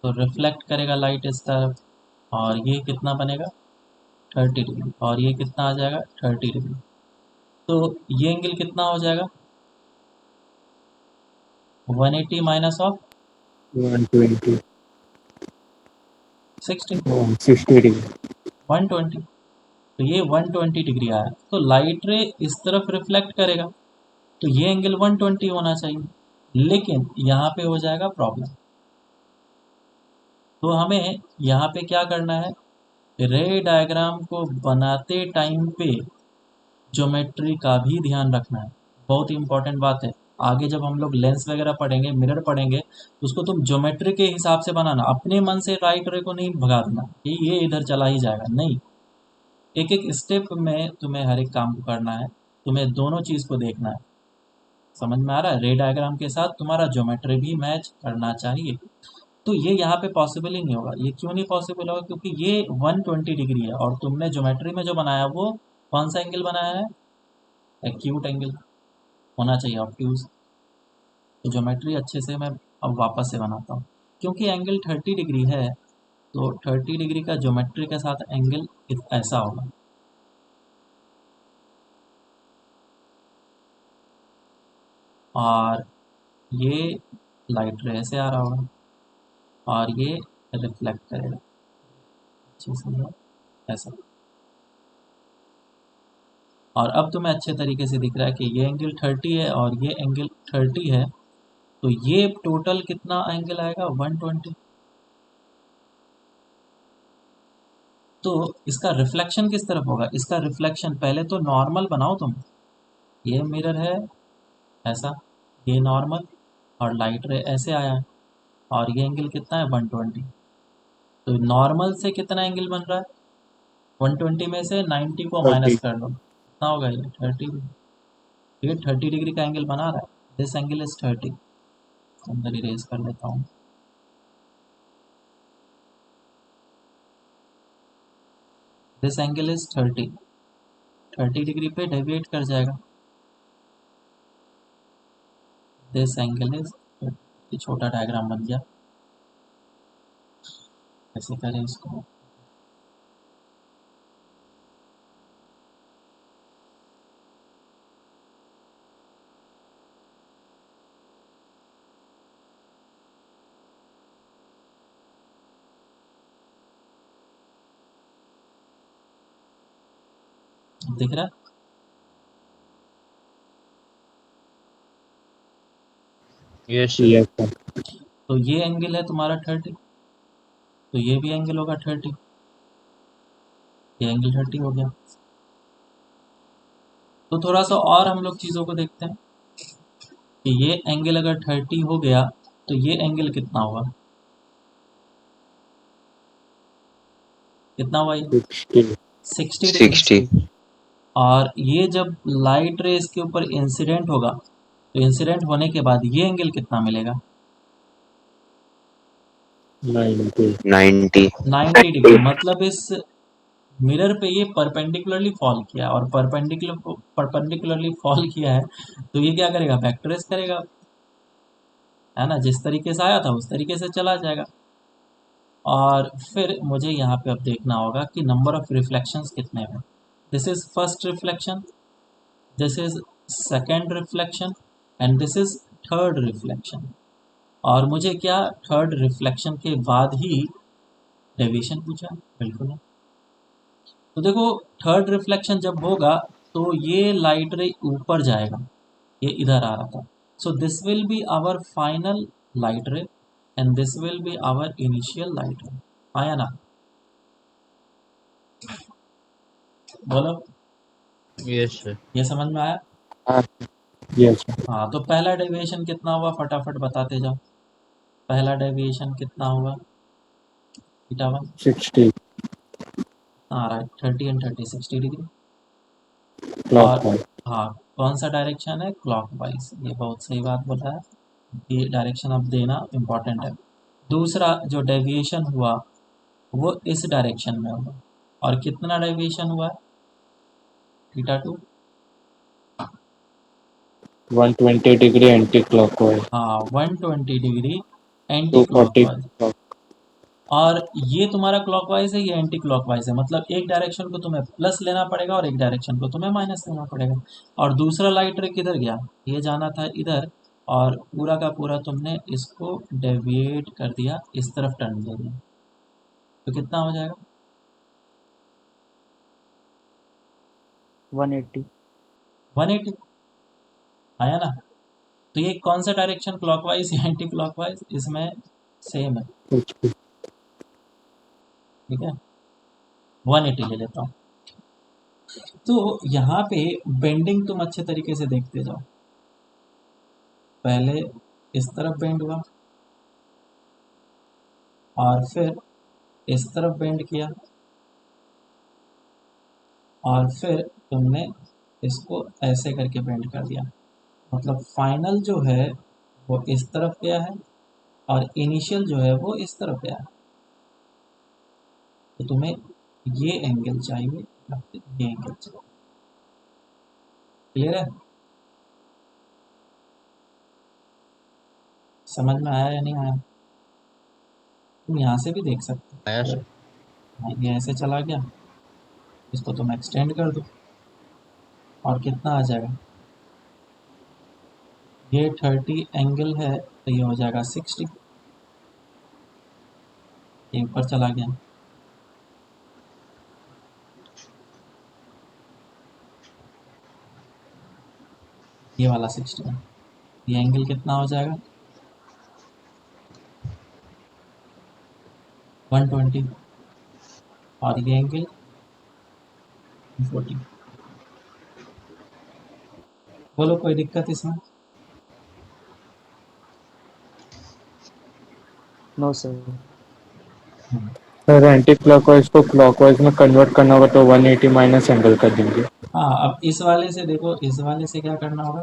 तो रिफ्लेक्ट करेगा लाइट इस तरफ, और ये कितना बनेगा? 30 डिग्री, और ये कितना आ जाएगा? 30 डिग्री। तो ये एंगल कितना हो जाएगा? 180 माइनस ऑफ 120 60, 60 डिग्री। 120। तो ये 120 डिग्री आया, तो लाइट रे इस तरफ रिफ्लेक्ट करेगा, तो ये एंगल 120 होना चाहिए। लेकिन यहाँ पे हो जाएगा प्रॉब्लम, तो हमें यहाँ पे क्या करना है? रे डायग्राम को बनाते टाइम पे ज्योमेट्री का भी ध्यान रखना है, बहुत ही इंपॉर्टेंट बात है। आगे जब हम लोग लेंस वगैरह पढ़ेंगे, मिरर पढ़ेंगे, तो उसको तुम ज्योमेट्री के हिसाब से बनाना, अपने मन से राइट रे को नहीं भगा देना कि ये इधर चला ही जाएगा, नहीं। एक एक स्टेप में तुम्हें हर एक काम को करना है, तुम्हें दोनों चीज़ को देखना है। समझ में आ रहा है? रे डायग्राम के साथ तुम्हारा ज्योमेट्री भी मैच करना चाहिए। तो ये यहाँ पे पॉसिबल ही नहीं होगा। ये क्यों नहीं पॉसिबल होगा? क्योंकि ये 120 डिग्री है और तुमने ज्योमेट्री में जो बनाया वो कौन सा एंगल बनाया है? एक्यूट एंगल होना चाहिए ऑब्ट्यूज। तो ज्योमेट्री अच्छे से मैं अब वापस से बनाता हूँ, क्योंकि एंगल 30 डिग्री है तो 30 डिग्री का ज्योमेट्री के साथ एंगल ऐसा होगा। और ये लाइट रे से आ रहा होगा और ये रिफ्लेक्ट करेगा अच्छे से ऐसा। और अब तुम्हें अच्छे तरीके से दिख रहा है कि ये एंगल 30 है और ये एंगल 30 है, तो ये टोटल कितना एंगल आएगा 120। तो इसका रिफ्लेक्शन किस तरफ होगा? इसका रिफ्लेक्शन पहले तो नॉर्मल बनाओ तुम, ये मिरर है ऐसा, ये नॉर्मल और लाइट रे ऐसे आया है और ये एंगल कितना है 120। तो नॉर्मल से कितना एंगल बन रहा है? 120 में से 90 को माइनस 30। कर लो, कितना होगा ये 30। ये 30 डिग्री का एंगल बना रहा है। This angle is 30। अंदर इरेज कर लेता हूँ। दिस एंगल इज 30 डिग्री पे डेविएट कर जाएगा। दिस एंगल इज, ये छोटा डायग्राम बन गया। कैसे करें इसको? दिख रहा है? Yes, sir. Yes sir. तो ये एंगल है तुम्हारा 30, तो ये भी एंगल होगा 30, ये एंगल 30 हो गया। तो थोड़ा सा और हम लोग चीज़ों को देखते हैं कि ये एंगल अगर 30 हो गया तो ये एंगल कितना हुआ, कितना हुआ ये 60। 60 डिग्री। 60. और ये जब लाइट रे इसके ऊपर इंसिडेंट होगा तो इंसिडेंट होने के बाद ये एंगल कितना मिलेगा 90। 90. 90 डिग्री। मतलब इस मिरर पे ये परपेंडिकुलरली फॉल किया और परपेंडिकुलरली फॉल किया है, तो ये क्या करेगा? वेक्टरेस करेगा, है ना? जिस तरीके से आया था उस तरीके से चला जाएगा। और फिर मुझे यहाँ पे अब देखना होगा कि नंबर ऑफ रिफ्लेक्शंस कितने हैं। This is first reflection, this is second reflection and this is third reflection. और मुझे क्या थर्ड रिफ्लेक्शन के बाद ही डेविएशन पूछा? बिल्कुल नहीं। तो देखो थर्ड रिफ्लेक्शन जब होगा तो ये लाइट रे ऊपर जाएगा, ये इधर आ रहा था। So this will be our final light ray and this will be our initial light ray. आया ना? बोलो, Yes, sir. ये समझ में आया? हाँ यस सर। हाँ, तो पहला डेविएशन कितना हुआ फटाफट बताते जाओ। पहला डेविएशन कितना हुआ? थीटा 1। 60 हाँ राइट, 30 एंड 30 60 डिग्री। और क्लॉकवाइज। हाँ, कौन सा डायरेक्शन है? क्लॉकवाइज। ये बहुत सही बात बोला है, ये डायरेक्शन अब देना इम्पॉर्टेंट है। दूसरा जो डेविएशन हुआ वो इस डायरेक्शन में हुआ, और कितना डेविएशन हुआ है? थीटा 2। 120 degree anti clockwise. हाँ 120 डिग्री एंटी 240 क्लॉकवाइज। क्लॉक। और ये तुम्हारा क्लॉकवाइज है, ये एंटी क्लॉकवाइज है। मतलब एक डायरेक्शन को तुम्हें प्लस लेना पड़ेगा और एक डायरेक्शन को तुम्हें माइनस लेना पड़ेगा। और दूसरा लाइट रे किधर गया? ये जाना था इधर, और पूरा का पूरा तुमने इसको डेविएट कर दिया, इस तरफ टर्न दे दिया, तो कितना हो जाएगा? 180। 180। आया ना? तो ये कौन सा डायरेक्शन, क्लॉकवाइज या एंटी क्लॉकवाइज? इसमें सेम है, कुछ भी। ठीक है। 180 ले लेता हूँ। तो यहाँ पे बेंडिंग तुम अच्छे तरीके से देखते जाओ। पहले इस तरफ बेंड हुआ और फिर इस तरफ बेंड किया और फिर तुमने इसको ऐसे करके बेंड कर दिया। मतलब फाइनल जो है वो इस तरफ गया है और इनिशियल जो है वो इस तरफ गया है। तो तुम्हें ये एंगल चाहिए या फिर ये एंगल चाहिए? क्लियर है? समझ में आया या नहीं आया? तुम यहाँ से भी देख सकते आया हो। सर। हाँ, ये ऐसे चला गया, इसको तुम एक्सटेंड कर दो और कितना आ जाएगा, ये 30 एंगल है तो ये हो जाएगा 60, ये ऊपर चला गया। ये वाला 60 है, ये एंगल कितना हो जाएगा 120, और ये एंगल 40। बोलो कोई दिक्कत इसमें? No sir. Sir anti clockwise को क्लॉकवाइज में कन्वर्ट करना होगा तो 180 माइनस एंगल कर देंगे। हाँ, अब इस वाले से देखो, इस वाले से क्या करना होगा,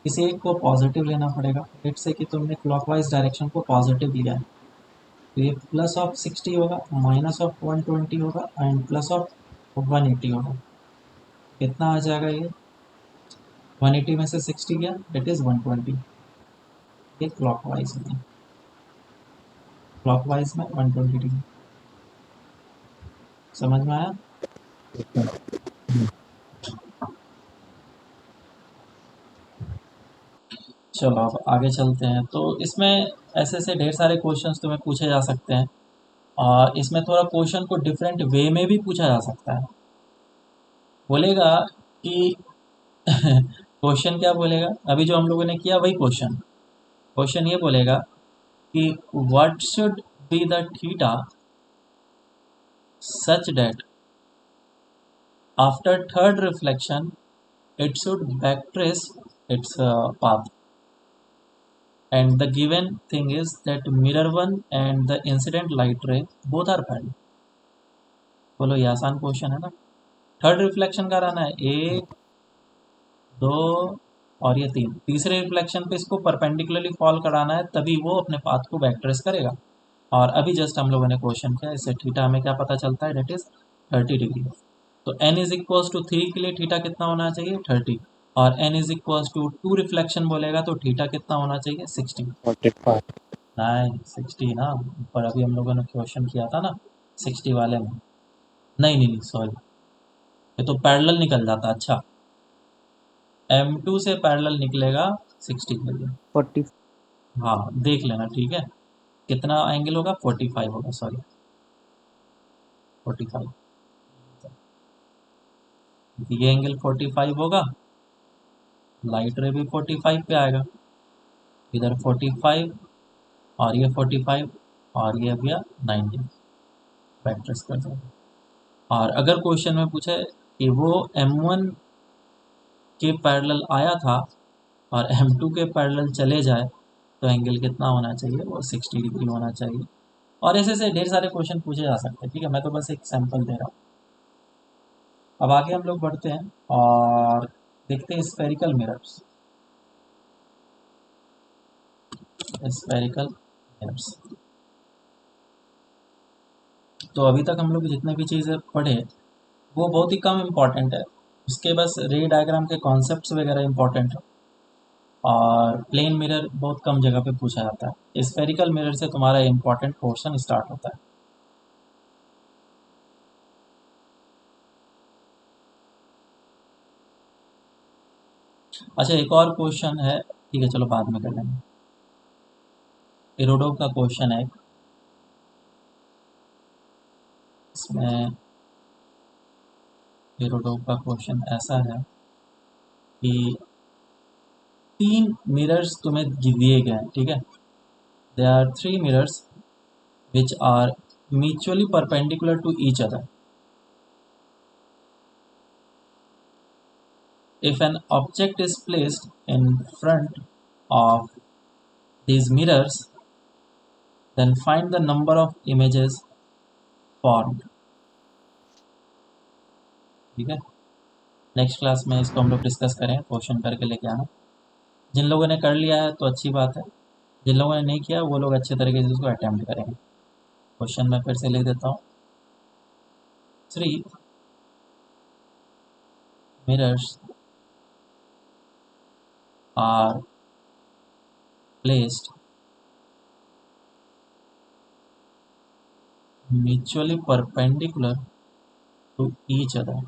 किसी एक को पॉजिटिव लेना पड़ेगा। लेट से कि तुमने क्लॉकवाइज डायरेक्शन को पॉजिटिव लिया है, तो ये प्लस ऑफ 60 होगा, माइनस ऑफ 120 होगा एंड प्लस ऑफ 180 होगा। कितना आ जाएगा ये, 180 में से 60 गया, दैट इज 120। ये क्लॉकवाइज में, क्लॉकवाइज में 120 डिग्री। समझ में आया? चलो अब आगे चलते हैं। तो इसमें ऐसे ऐसे ढेर सारे क्वेश्चंस तुम्हें पूछे जा सकते हैं, और इसमें थोड़ा क्वेश्चन को डिफरेंट वे में भी पूछा जा सकता है। बोलेगा कि क्वेश्चन क्या बोलेगा, अभी जो हम लोगों ने किया वही क्वेश्चन। क्वेश्चन ये बोलेगा कि what should be the theta such that after third reflection it should backtrace its path, and the given thing is that mirror one and the incident light ray both are parallel। बोलो ये आसान question है ना। Third reflection का रहना है 1 2 और ये 3, तीसरे रिफ्लेक्शन पे इसको परपेंडिकुलरली फॉल कराना है, तभी वो अपने पाथ को बैक ट्रेस करेगा। और अभी जस्ट हम लोगों ने क्वेश्चन किया, इससे थीटा हमें क्या पता चलता है, डेट इज 30 डिग्री। तो n इज इक्वल्स टू 3 के लिए थीटा कितना होना चाहिए 30, और n is equals to 2 reflection बोलेगा तो थीटा कितना होना चाहिए 60। 45। नहीं 60 ना, ऊपर अभी हम लोगों ने क्वेश्चन किया था ना 60 वाले में। नहीं नहीं नहीं सॉरी, ये तो पैरेलल निकल जाता। अच्छा, M2 से पैरेलल निकलेगा 60 के लिए। 40। हाँ देख लेना, ठीक है। कितना एंगल होगा, 45 होगा, सॉरी 45। ये एंगल 45 होगा, लाइट रे भी 45 पे आएगा, इधर 45 और ये 45 और ये भैया 90, बैक ट्रेस कर दो। और अगर क्वेश्चन में पूछे कि वो M1 के पैरेलल आया था और M2 के पैरेलल चले जाए तो एंगल कितना होना चाहिए, वो 60 डिग्री होना चाहिए। और ऐसे ऐसे ढेर सारे क्वेश्चन पूछे जा सकते हैं, ठीक है। मैं तो बस एक सैंपल दे रहा हूँ। अब आगे हम लोग बढ़ते हैं और देखते हैं स्फेरिकल मिरर्स। स्फेरिकल मिरर्स, तो अभी तक हम लोग जितने भी चीज़ें पढ़े वो बहुत ही कम इम्पॉर्टेंट है, उसके बस रे डायग्राम के कॉन्सेप्ट्स वगैरह इम्पॉर्टेंट है, और प्लेन मिरर बहुत कम जगह पे पूछा जाता है। स्फेरिकल मिरर से तुम्हारा इम्पॉर्टेंट पोर्शन स्टार्ट होता है। अच्छा, एक और क्वेश्चन है, ठीक है चलो बाद में कर लेंगे। इरोडोव का क्वेश्चन है, इसमें इरोडोव का क्वेश्चन ऐसा है कि 3 मिरर्स तुम्हें दिए गए हैं, ठीक है। They are 3 mirrors which are mutually perpendicular to each other. If an object is placed in front of these mirrors, then find the number of images formed। ठीक है, नेक्स्ट क्लास में इसको हम लोग डिस्कस करें, क्वेश्चन करके लेके आना। जिन लोगों ने कर लिया है तो अच्छी बात है, जिन लोगों ने नहीं किया वो लोग अच्छे तरीके से उसको अटेम्प्ट करेंगे। क्वेश्चन मैं फिर से लिख देता हूँ। 3 mirrors are placed mutually perpendicular to each other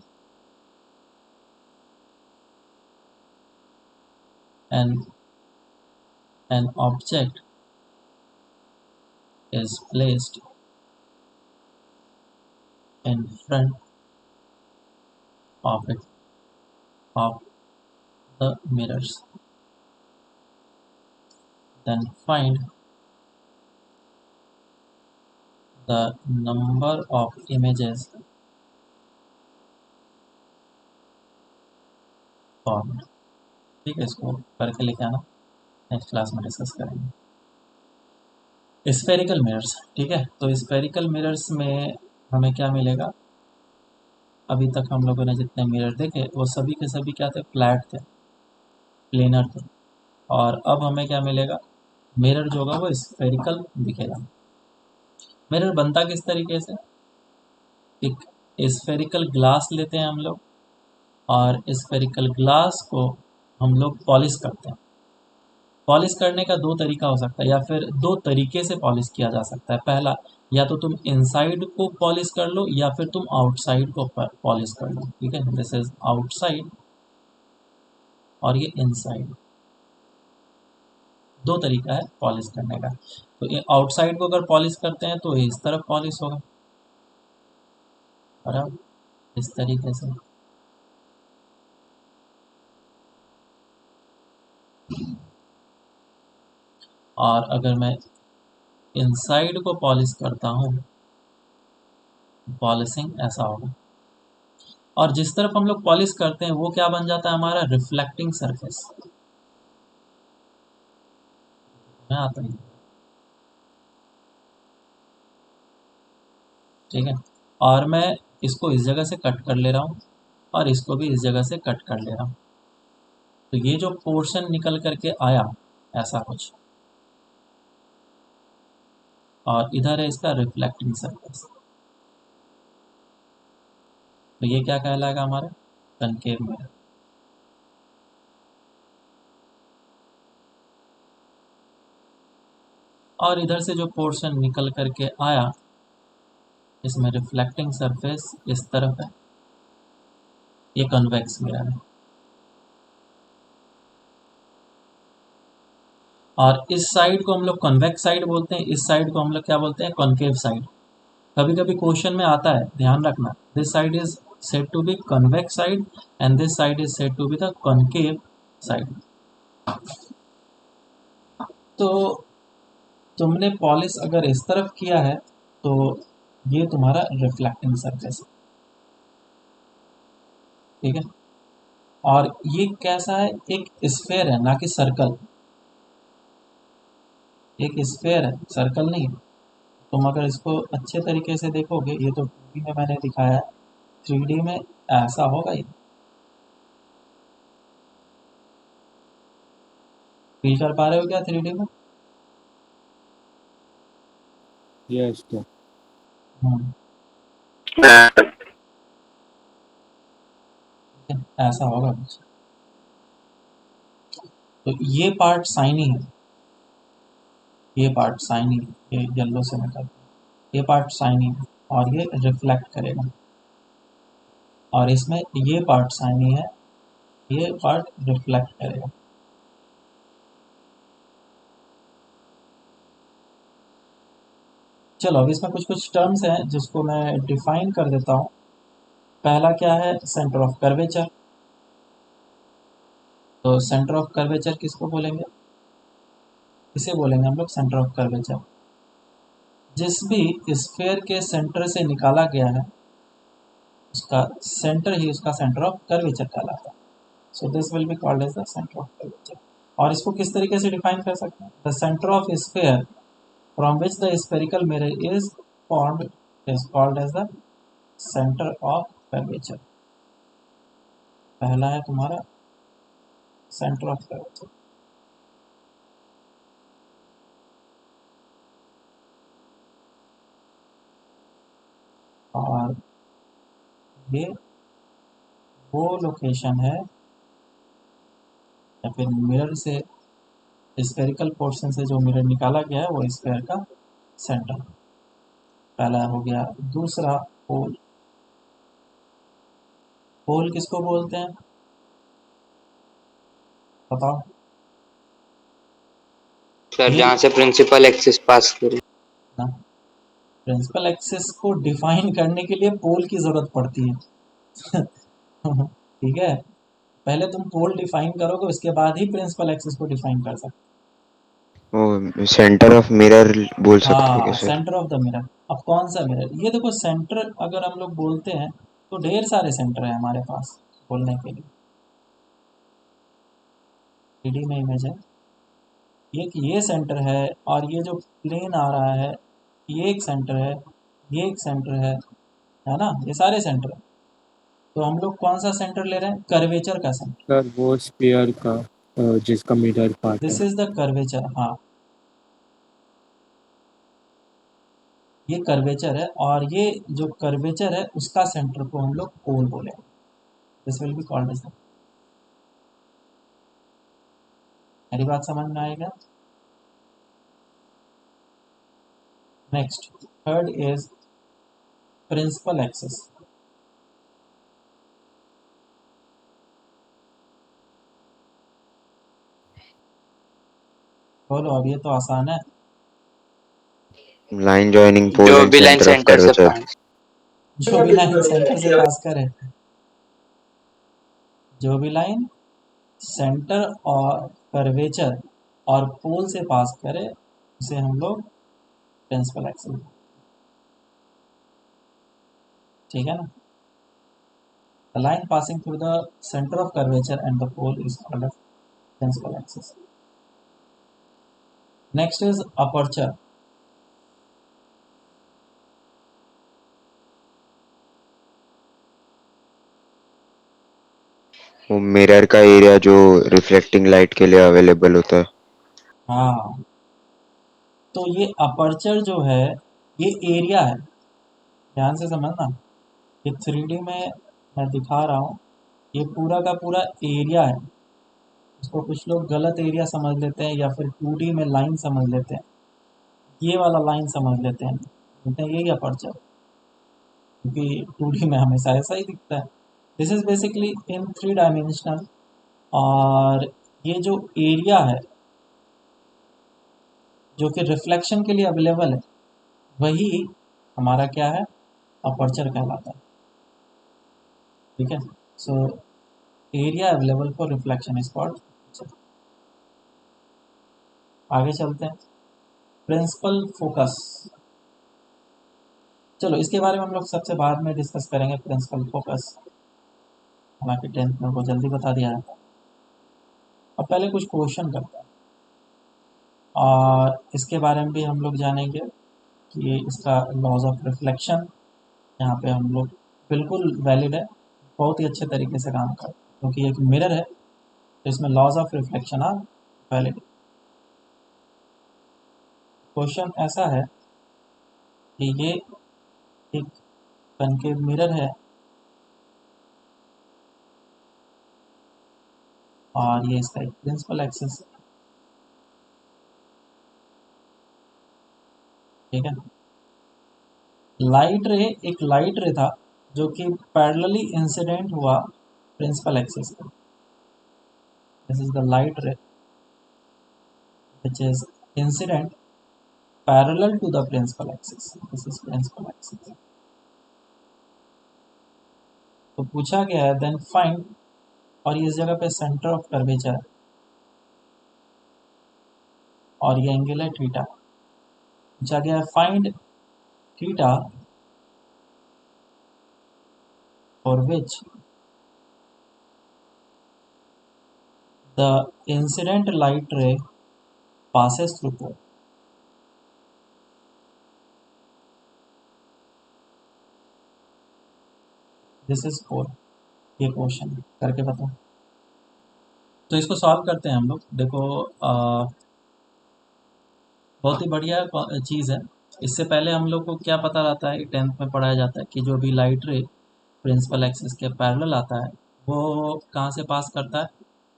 and an object is placed in front of it of the mirrors, then find the number of images formed। ठीक है, इसको करके लेके आना, नेक्स्ट क्लास में डिस्कस करेंगे। स्फेरिकल मिरर्स, ठीक है, तो स्फेरिकल मिरर्स में हमें क्या मिलेगा? अभी तक हम लोगों ने जितने मिरर देखे वो सभी के सभी क्या थे? फ्लैट थे, प्लेनर थे। और अब हमें क्या मिलेगा? मिरर जो होगा वो स्फेरिकल दिखेगा। मिरर बनता किस तरीके से? एक स्फेरिकल ग्लास लेते हैं हम लोग, और स्फेरिकल ग्लास को हम लोग पॉलिश करते हैं। पॉलिश करने का दो तरीका हो सकता है, या फिर दो तरीके से पॉलिश किया जा सकता है। पहला, या तो तुम इनसाइड को पॉलिश कर लो या फिर तुम आउटसाइड को पॉलिश कर लो। ठीक है, दिस इज आउटसाइड और ये इनसाइड, दो तरीका है पॉलिश करने का। तो ये आउटसाइड को अगर पॉलिश करते हैं तो इस तरफ पॉलिश होगा, बराबर, इस तरीके से। और अगर मैं इनसाइड को पॉलिश करता हूँ, पॉलिशिंग ऐसा होगा। और जिस तरफ हम लोग पॉलिश करते हैं वो क्या बन जाता है? हमारा रिफ्लेक्टिंग सरफेस में आता है। ठीक है, और मैं इसको इस जगह से कट कर ले रहा हूँ और इसको भी इस जगह से कट कर ले रहा हूँ। तो ये जो पोर्शन निकल करके आया ऐसा कुछ, और इधर है इसका रिफ्लेक्टिंग सरफेस, तो ये क्या कहलाएगा? हमारा कनकेव मिरर। और इधर से जो पोर्शन निकल करके आया इसमें रिफ्लेक्टिंग सरफेस इस तरफ है, ये कन्वेक्स मिरर है। और इस साइड को हम लोग कन्वेक्स साइड बोलते हैं, इस साइड को हम लोग क्या बोलते हैं? Concave side. कभी कभी क्वेश्चन में आता है, ध्यान रखना, this side is said to be convex side and this side is said to be the concave side. तो तुमने पॉलिश अगर इस तरफ किया है तो ये तुम्हारा रिफ्लेक्टिंग सरफेस है। ठीक है, और ये कैसा है? एक स्फेयर है, ना कि सर्कल। एक स्फेयर है, सर्कल नहीं है। तुम अगर इसको अच्छे तरीके से देखोगे, ये तो 2D में मैंने दिखाया है, 3D में ऐसा होगा। ये फील कर पा रहे हो क्या 3D में? Yes sir. हम्म, ठीक है, ऐसा होगा कुछ। तो ये पार्ट साइनी है, ये पार्ट साइनी है, ये येलो से निकल, ये पार्ट साइनी है और ये रिफ्लेक्ट करेगा। और इसमें ये पार्ट साइनी है, ये पार्ट रिफ्लेक्ट करेगा। चलो अब इसमें कुछ कुछ टर्म्स हैं जिसको मैं डिफाइन कर देता हूँ। पहला क्या है? Centre of curvature. तो सेंटर ऑफ कर्वेचर किसको बोलेंगे? इसे बोलेंगे हम लोग सेंटर ऑफ कर्वेचर। जिस भी स्फेयर के सेंटर से निकाला गया है उसका सेंटर ही उसका सेंटर ऑफ कर्वेचर कहलाता है। So this will be called as the centre of curvature. और इसको किस तरीके से डिफाइन कर सकते हैं? The centre of sphere from which the spherical mirror is formed is called as the centre of curvature. पहला है तुम्हारा सेंटर ऑफ कर्वेचर। और ये वो लोकेशन है या फिर मिरर से स्फेरिकल पोर्शन से जो मिरर निकाला गया है वो स्फेयर का सेंटर। पहला हो गया। दूसरा पोल। पोल किसको बोलते हैं बताओ? सर ये जहाँ से प्रिंसिपल एक्सिस पास करे। ना, प्रिंसिपल एक्सिस को डिफाइन करने के लिए पोल की जरूरत पड़ती है। ठीक है, पहले तुम पोल डिफाइन करोगे उसके बाद ही प्रिंसिपल एक्सिस को डिफाइन कर सकते। वो सेंटर ऑफ मिरर बोल सकते हैं क्या हाँ, sir? Centre of the mirror. अब कौन सा मिरर? ये देखो, सेंटर अगर हम लोग बोलते हैं तो ढेर सारे सेंटर है हमारे पास बोलने के लिए। 3D में इमेज है, ये सेंटर है, और ये जो प्लेन आ रहा है ये एक सेंटर है, ये एक सेंटर है ना, ये सारे सेंटर है। तो हम लोग कौन सा सेंटर ले रहे हैं? कर्वेचर का सेंटर। सर वो स्फीयर का जिसका मिरर पार्ट दिस है। Is the curvature. हाँ, ये कर्वेचर है, और ये जो कर्वेचर है उसका सेंटर को हम लोग पोल बोलेंगे। This will be called as. मेरी बात समझ में आएगा? Next, third is principal axis. बोलो, अब ये तो आसान है। लाइन जॉइनिंग पोल जो एंड भी लाइन सेंटर ऑफ सेंटर से कर्वेचर। पास। जो भी लाइन सेंटर से पास करे, जो भी लाइन सेंटर और कर्वेचर और पोल से पास करे उसे हम लोग प्रिंसिपल एक्सिस। ठीक है ना? The line passing through the centre of curvature and the pole is called as principal axis. Next is aperture. वो मिरर का एरिया जो रिफ्लेक्टिंग लाइट के लिए अवेलेबल होता है। हाँ, तो ये अपर्चर जो है ये एरिया है, ध्यान से समझना। ये 3D में मैं दिखा रहा हूँ, ये पूरा का पूरा एरिया है। इसको कुछ लोग गलत एरिया समझ लेते हैं या फिर 2D में लाइन समझ लेते हैं, ये वाला लाइन समझ लेते हैं, बोलते हैं यही अपर्चर, क्योंकि 2D में हमेशा ऐसा ही दिखता है। This is basically in 3 dimensional, और ये जो एरिया है जो कि रिफ्लेक्शन के लिए अवेलेबल है वही हमारा क्या है? अपर्चर कहलाता है। ठीक है, so area available for reflection is called. आगे चलते हैं। Principal focus. चलो, इसके बारे में हम लोग सबसे बाद में डिस्कस करेंगे, प्रिंसिपल फोकस। हालांकि 10th में को जल्दी बता दिया जाता है। अब पहले कुछ क्वेश्चन करते हैं, और इसके बारे में भी हम लोग जानेंगे कि इसका लॉज ऑफ रिफ्लेक्शन यहाँ पे हम लोग बिल्कुल वैलिड है, बहुत ही अच्छे तरीके से काम कर, क्योंकि एक मिरर है तो इसमें laws of reflection are valid. Question ऐसा है कि ये एक कनकेव मिरर है और ये इसका एक प्रिंसिपल एक्सिस है। ठीक है, लाइट रे, एक लाइट रे था जो कि पैरेलली इंसिडेंट हुआ प्रिंसिपल एक्सिस पे। This is the light ray which is incident parallel to the principal axis. This is principal axis. तो पूछा गया है देन फाइंड, और ये इस जगह पे सेंटर ऑफ कर्वेचर है और ये एंगल है थीटा। पूछा गया है find theta for which the incident light ray passes through pole। This is pole। ये क्वेश्चन करके बताओ। तो इसको सॉल्व करते हैं हम लोग। देखो, बहुत ही बढ़िया चीज़ है। इससे पहले हम लोग को क्या पता रहता है, 10th में पढ़ाया जाता है कि जो भी लाइट रे प्रिंसिपल एक्सिस के पैरेलल आता है वो कहाँ से पास करता है?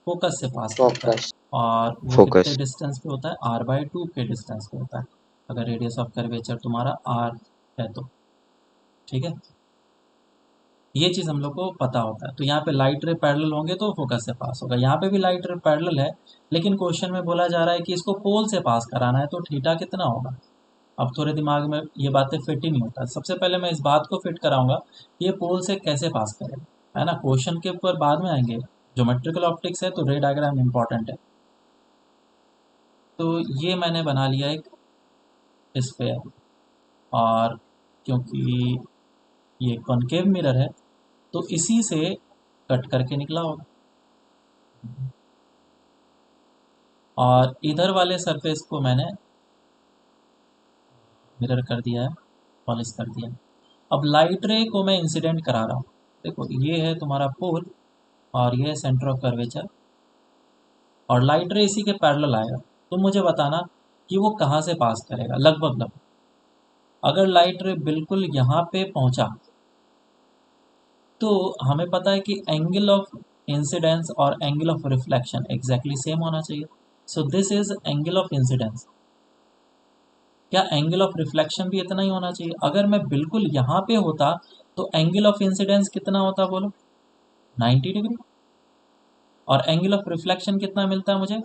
फोकस से पास करता है, फोकस। और वो फोकस। कितने डिस्टेंस पे होता है, r/2 के डिस्टेंस पे होता है, अगर रेडियस ऑफ कर्वेचर तुम्हारा r है तो। ठीक है, ये चीज़ हम लोग को पता होता है। तो यहाँ पे लाइट रे पैरेलल होंगे तो फोकस से पास होगा, यहाँ पे भी लाइट रे पैरेलल है, लेकिन क्वेश्चन में बोला जा रहा है कि इसको पोल से पास कराना है, तो थीटा कितना होगा। अब थोड़े दिमाग में ये बातें फिट ही नहीं होता। सबसे पहले मैं इस बात को फिट कराऊंगा कि ये पोल से कैसे पास करेगा, है ना। क्वेश्चन के ऊपर बाद में आएंगे, ज्योमेट्रिकल ऑप्टिक्स है तो रे डायग्राम इंपॉर्टेंट है। तो ये मैंने बना लिया एक स्फेयर, और क्योंकि ये कॉनकेव मिरर है तो इसी से कट करके निकला होगा, और इधर वाले सरफेस को मैंने मिरर कर दिया है, पॉलिश कर दिया है। अब लाइट रे को मैं इंसिडेंट करा रहा हूँ। देखो ये है तुम्हारा पोल और ये है सेंटर ऑफ कर्वेचर, और लाइट रे इसी के पैरेलल आएगा। तो मुझे बताना कि वो कहाँ से पास करेगा लगभग। अगर लाइट रे बिल्कुल यहाँ पे पहुँचा तो हमें पता है कि एंगल ऑफ इंसिडेंस और angle of reflection exactly same होना चाहिए। सो this is angle of incidence. क्या एंगल ऑफ रिफ्लेक्शन भी इतना ही होना चाहिए। अगर मैं बिल्कुल यहाँ पे होता तो एंगल ऑफ इंसिडेंस कितना होता बोलो, 90 डिग्री, और एंगल ऑफ रिफ्लेक्शन कितना मिलता है मुझे,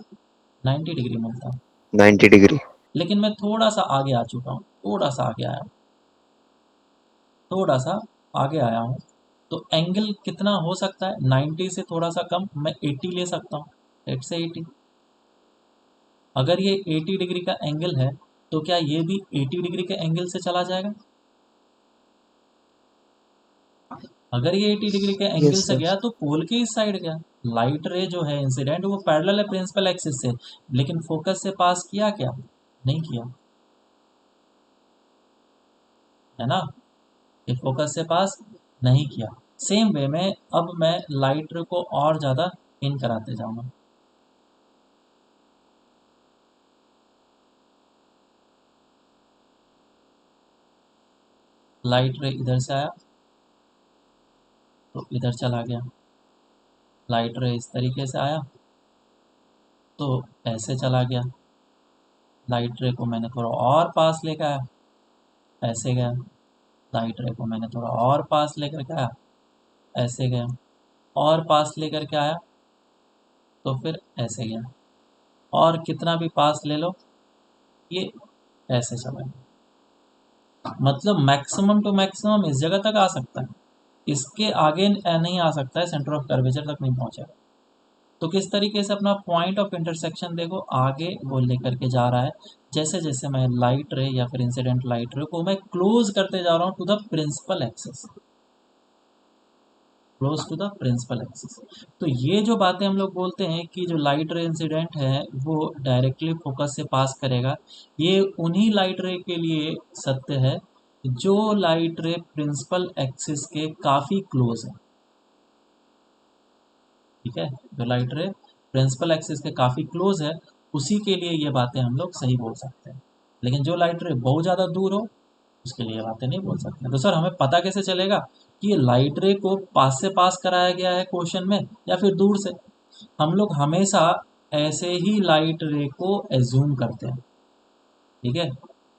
90 डिग्री मिलता है। 90 डिग्री। लेकिन मैं थोड़ा सा आगे आ चुका हूँ, थोड़ा सा आगे आया हूँ, तो एंगल कितना हो सकता है, 90 से थोड़ा सा कम, मैं 80 ले सकता हूँ, 8 से 80। अगर ये 80 डिग्री का एंगल है तो क्या ये भी 80 डिग्री के एंगल से चला जाएगा। अगर ये 80 डिग्री के एंगल यस से सर। गया तो पोल के इस साइड गया। लाइट रे जो है इंसिडेंट वो पैरेलल है प्रिंसिपल एक्सिस से, लेकिन फोकस से पास किया क्या, नहीं किया, है ना। ये फोकस से पास नहीं किया। सेम वे में अब मैं लाइट रे को और ज़्यादा इन कराते जाऊंगा। लाइट रे इधर से आया तो इधर चला गया, लाइट रे इस तरीके से आया तो ऐसे चला गया, लाइट रे को मैंने थोड़ा और पास लेकर आया, ऐसे गया, लाइट रे को मैंने थोड़ा और पास लेकर के आया, ऐसे गया, और पास लेकर के आया तो फिर ऐसे गया, और कितना भी पास ले लो ये ऐसे चला गया। मतलब मैक्सिमम टू मैक्सिमम इस जगह तक आ सकता है, इसके आगे नहीं आ सकता है, सेंटर ऑफ कर्वेचर तक नहीं पहुंचेगा। तो किस तरीके से अपना पॉइंट ऑफ इंटरसेक्शन देखो आगे वो लेकर के जा रहा है। जैसे जैसे मैं लाइट रे या फिर इंसिडेंट लाइट रे को मैं क्लोज करते जा रहा हूँ to the principal axis, close to the principal axis. तो ये जो बातें हम लोग बोलते हैं कि जो लाइट रे इंसिडेंट है वो डायरेक्टली फोकस से पास करेगा, ये उन्हीं लाइट रे के लिए सत्य है जो लाइट रे प्रिंसिपल एक्सिस के काफ़ी क्लोज है। ठीक है, जो लाइट रे प्रिंसिपल एक्सिस के काफ़ी क्लोज है उसी के लिए ये बातें हम लोग सही बोल सकते हैं। लेकिन जो लाइट रे बहुत ज़्यादा दूर हो उसके लिए ये बातें नहीं बोल सकते। तो सर हमें पता कैसे चलेगा कि ये लाइट रे को पास से पास कराया गया है क्वेश्चन में या फिर दूर से। हम लोग हमेशा ऐसे ही लाइट रे को एज्यूम करते हैं। ठीक है,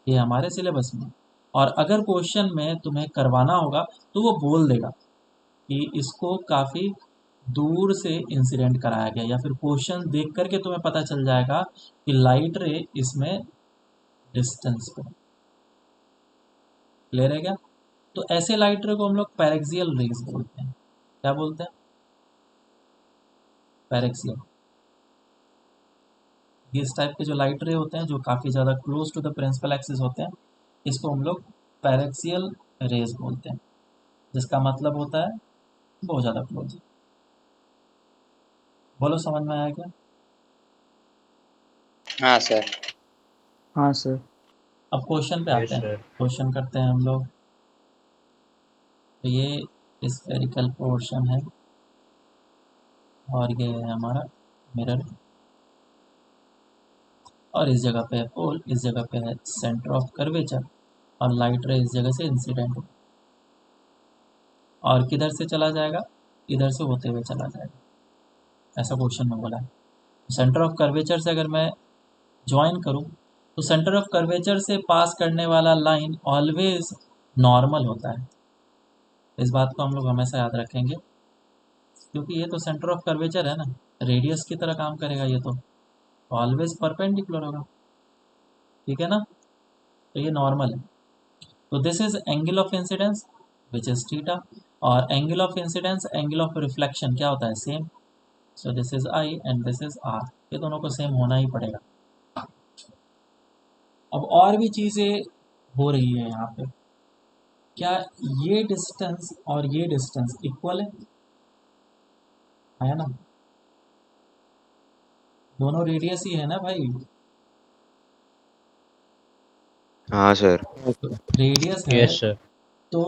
ये हमारे सिलेबस में। और अगर क्वेश्चन में तुम्हें करवाना होगा तो वो बोल देगा कि इसको काफ़ी दूर से इंसिडेंट कराया गया, या फिर क्वेश्चन देख करके तुम्हें पता चल जाएगा कि लाइट रे इसमें डिस्टेंस पे। क्लियर है क्या। तो ऐसे लाइट रे को हम लोग पैरेक्सियल रेज बोलते हैं। क्या बोलते हैं, पैरेक्सियल। ये इस टाइप के जो लाइट रे होते हैं जो काफ़ी ज़्यादा close to the principal axis होते हैं, इसको हम लोग पैरेक्सियल रेज बोलते हैं, जिसका मतलब होता है बहुत ज़्यादा क्लोज। बोलो समझ में आया क्या। हाँ सर। हाँ सर। अब क्वेश्चन पे आते यस हैं, सर। क्वेश्चन करते हैं हम लोग। तो ये स्फेरिकल पोर्शन है और ये है हमारा मिरर, और इस जगह पे है पोल, इस जगह पे है सेंटर ऑफ कर्वेचर, और लाइट रे इस जगह से इंसिडेंट हो, और किधर से चला जाएगा, इधर से होते हुए चला जाएगा। ऐसा क्वेश्चन में बोला है। सेंटर ऑफ कर्वेचर से अगर मैं ज्वाइन करूँ तो सेंटर ऑफ कर्वेचर से पास करने वाला लाइन ऑलवेज नॉर्मल होता है। इस बात को हम लोग हमेशा याद रखेंगे, क्योंकि ये तो सेंटर ऑफ कर्वेचर है ना, रेडियस की तरह काम करेगा, ये तो ऑलवेज परपेंडिकुलर होगा, ठीक है ना। तो ये नॉर्मल है। तो this is angle of incidence which is theta, और angle of incidence angle of reflection क्या होता है, same. So this is I and this is R, ये दोनों को सेम होना ही पड़ेगा। अब और भी चीज़ें हो रही है यहाँ पे, क्या ये डिस्टेंस और ये डिस्टेंस इक्वल है ना, दोनों रेडियस ही है ना भाई, हाँ सर। रेडियस है, यस सर। तो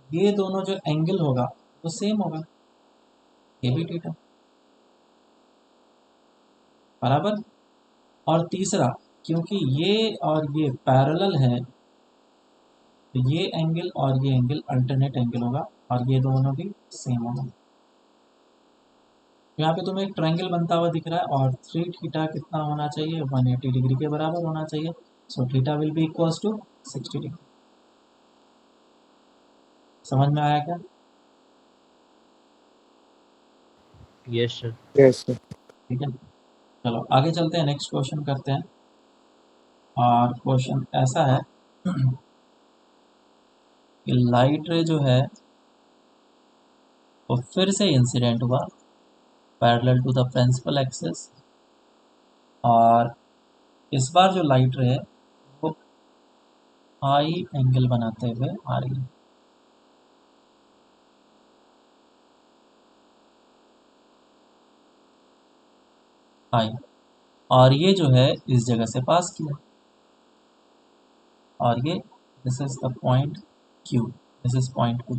ये दोनों जो एंगल होगा वो सेम होगा, ये भी थीटा बराबर। और तीसरा, क्योंकि ये और ये पैरेलल है, तो ये एंगल और ये एंगल अल्टरनेट एंगल होगा, और ये दोनों भी सेम होगा। यहाँ पे तुम्हें एक ट्रायंगल बनता हुआ दिख रहा है, और 3 थीटा कितना होना चाहिए, 180 डिग्री के बराबर होना चाहिए। So theta will be equals to 60 degree. समझ में आया क्या? Yes sir. Yes sir. ठीक है, चलो आगे चलते हैं, नेक्स्ट क्वेश्चन करते हैं। और क्वेश्चन ऐसा है कि लाइट रे जो है वो फिर से इंसिडेंट हुआ parallel to the principal axis, और इस बार जो लाइट रे है वो आई एंगल बनाते हुए आ रही है। आई, और ये जो है इस जगह से पास किया, और ये this is the point Q, this is point Q.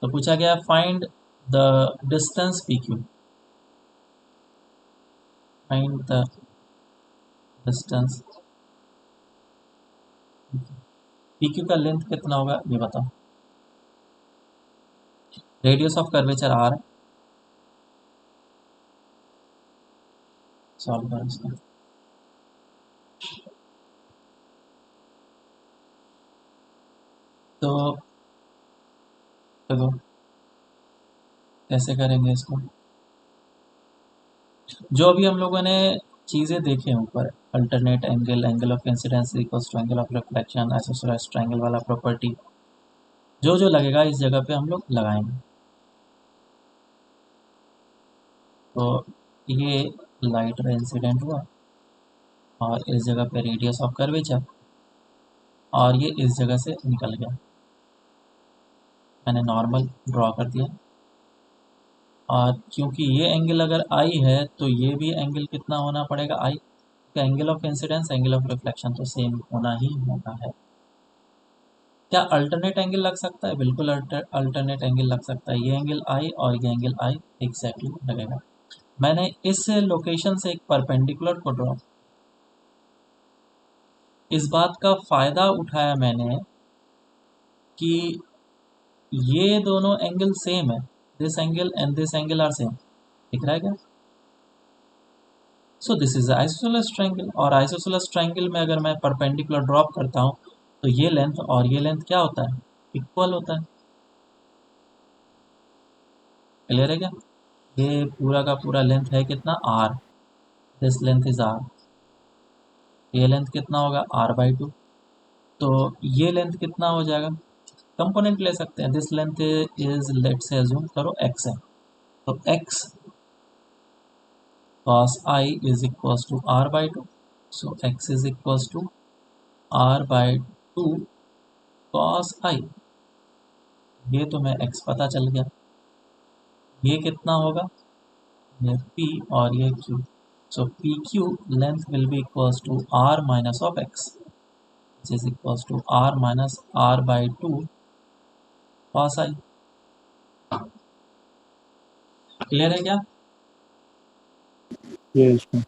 तो पूछा गया find the distance P Q, find the distance P Q का लेंथ कितना होगा ये बताओ। Radius of curvature R, solve करो इसका। तो देखो कैसे करेंगे इसको, जो अभी हम लोगों ने चीज़ें देखे हैं ऊपर, alternate angle, angle of incidence equals to angle of reflection, isosceles triangle वाला प्रॉपर्टी, जो जो लगेगा इस जगह पे हम लोग लगाएंगे। तो ये लाइट रे इंसिडेंट हुआ, और इस जगह पे रेडियस ऑफ कर्वेचर, और ये इस जगह से निकल गया, मैंने नॉर्मल ड्रॉ कर दिया। और क्योंकि ये एंगल अगर आई है तो ये भी एंगल कितना होना पड़ेगा, आई का angle of incidence angle of reflection तो सेम होना ही होना है। क्या अल्टरनेट एंगल लग सकता है? बिल्कुल अल्टरनेट एंगल लग सकता है। ये एंगल आई और ये एंगल आई एग्जैक्टली लगेगा। मैंने इस लोकेशन से एक परपेंडिकुलर को ड्रॉ, इस बात का फ़ायदा उठाया मैंने कि ये दोनों एंगल सेम है, this angle and this angle are same, दिख रहा है क्या? So this is isosceles triangle, और आइसोसेलेस ट्रायंगल में अगर मैं परपेंडिकुलर ड्रॉप करता हूँ तो ये लेंथ और ये लेंथ क्या होता है, इक्वल होता है। क्लियर है क्या? ये पूरा का पूरा लेंथ है कितना, R, this length is R, ये लेंथ कितना होगा, r/2। तो ये लेंथ कितना हो जाएगा, कंपोनेंट ले सकते हैं, दिस लेंथ इज, लेट से अज्यूम करो x है, तो x cos I is equals to r/2, so x is equals to r/2 cos I, ये तो मैं x पता चल गया, ये कितना होगा, ये p और ये q, so pq length will be equals to r minus of x, which is equals to r minus r/2 cos I। Clear है क्या? Yes sir.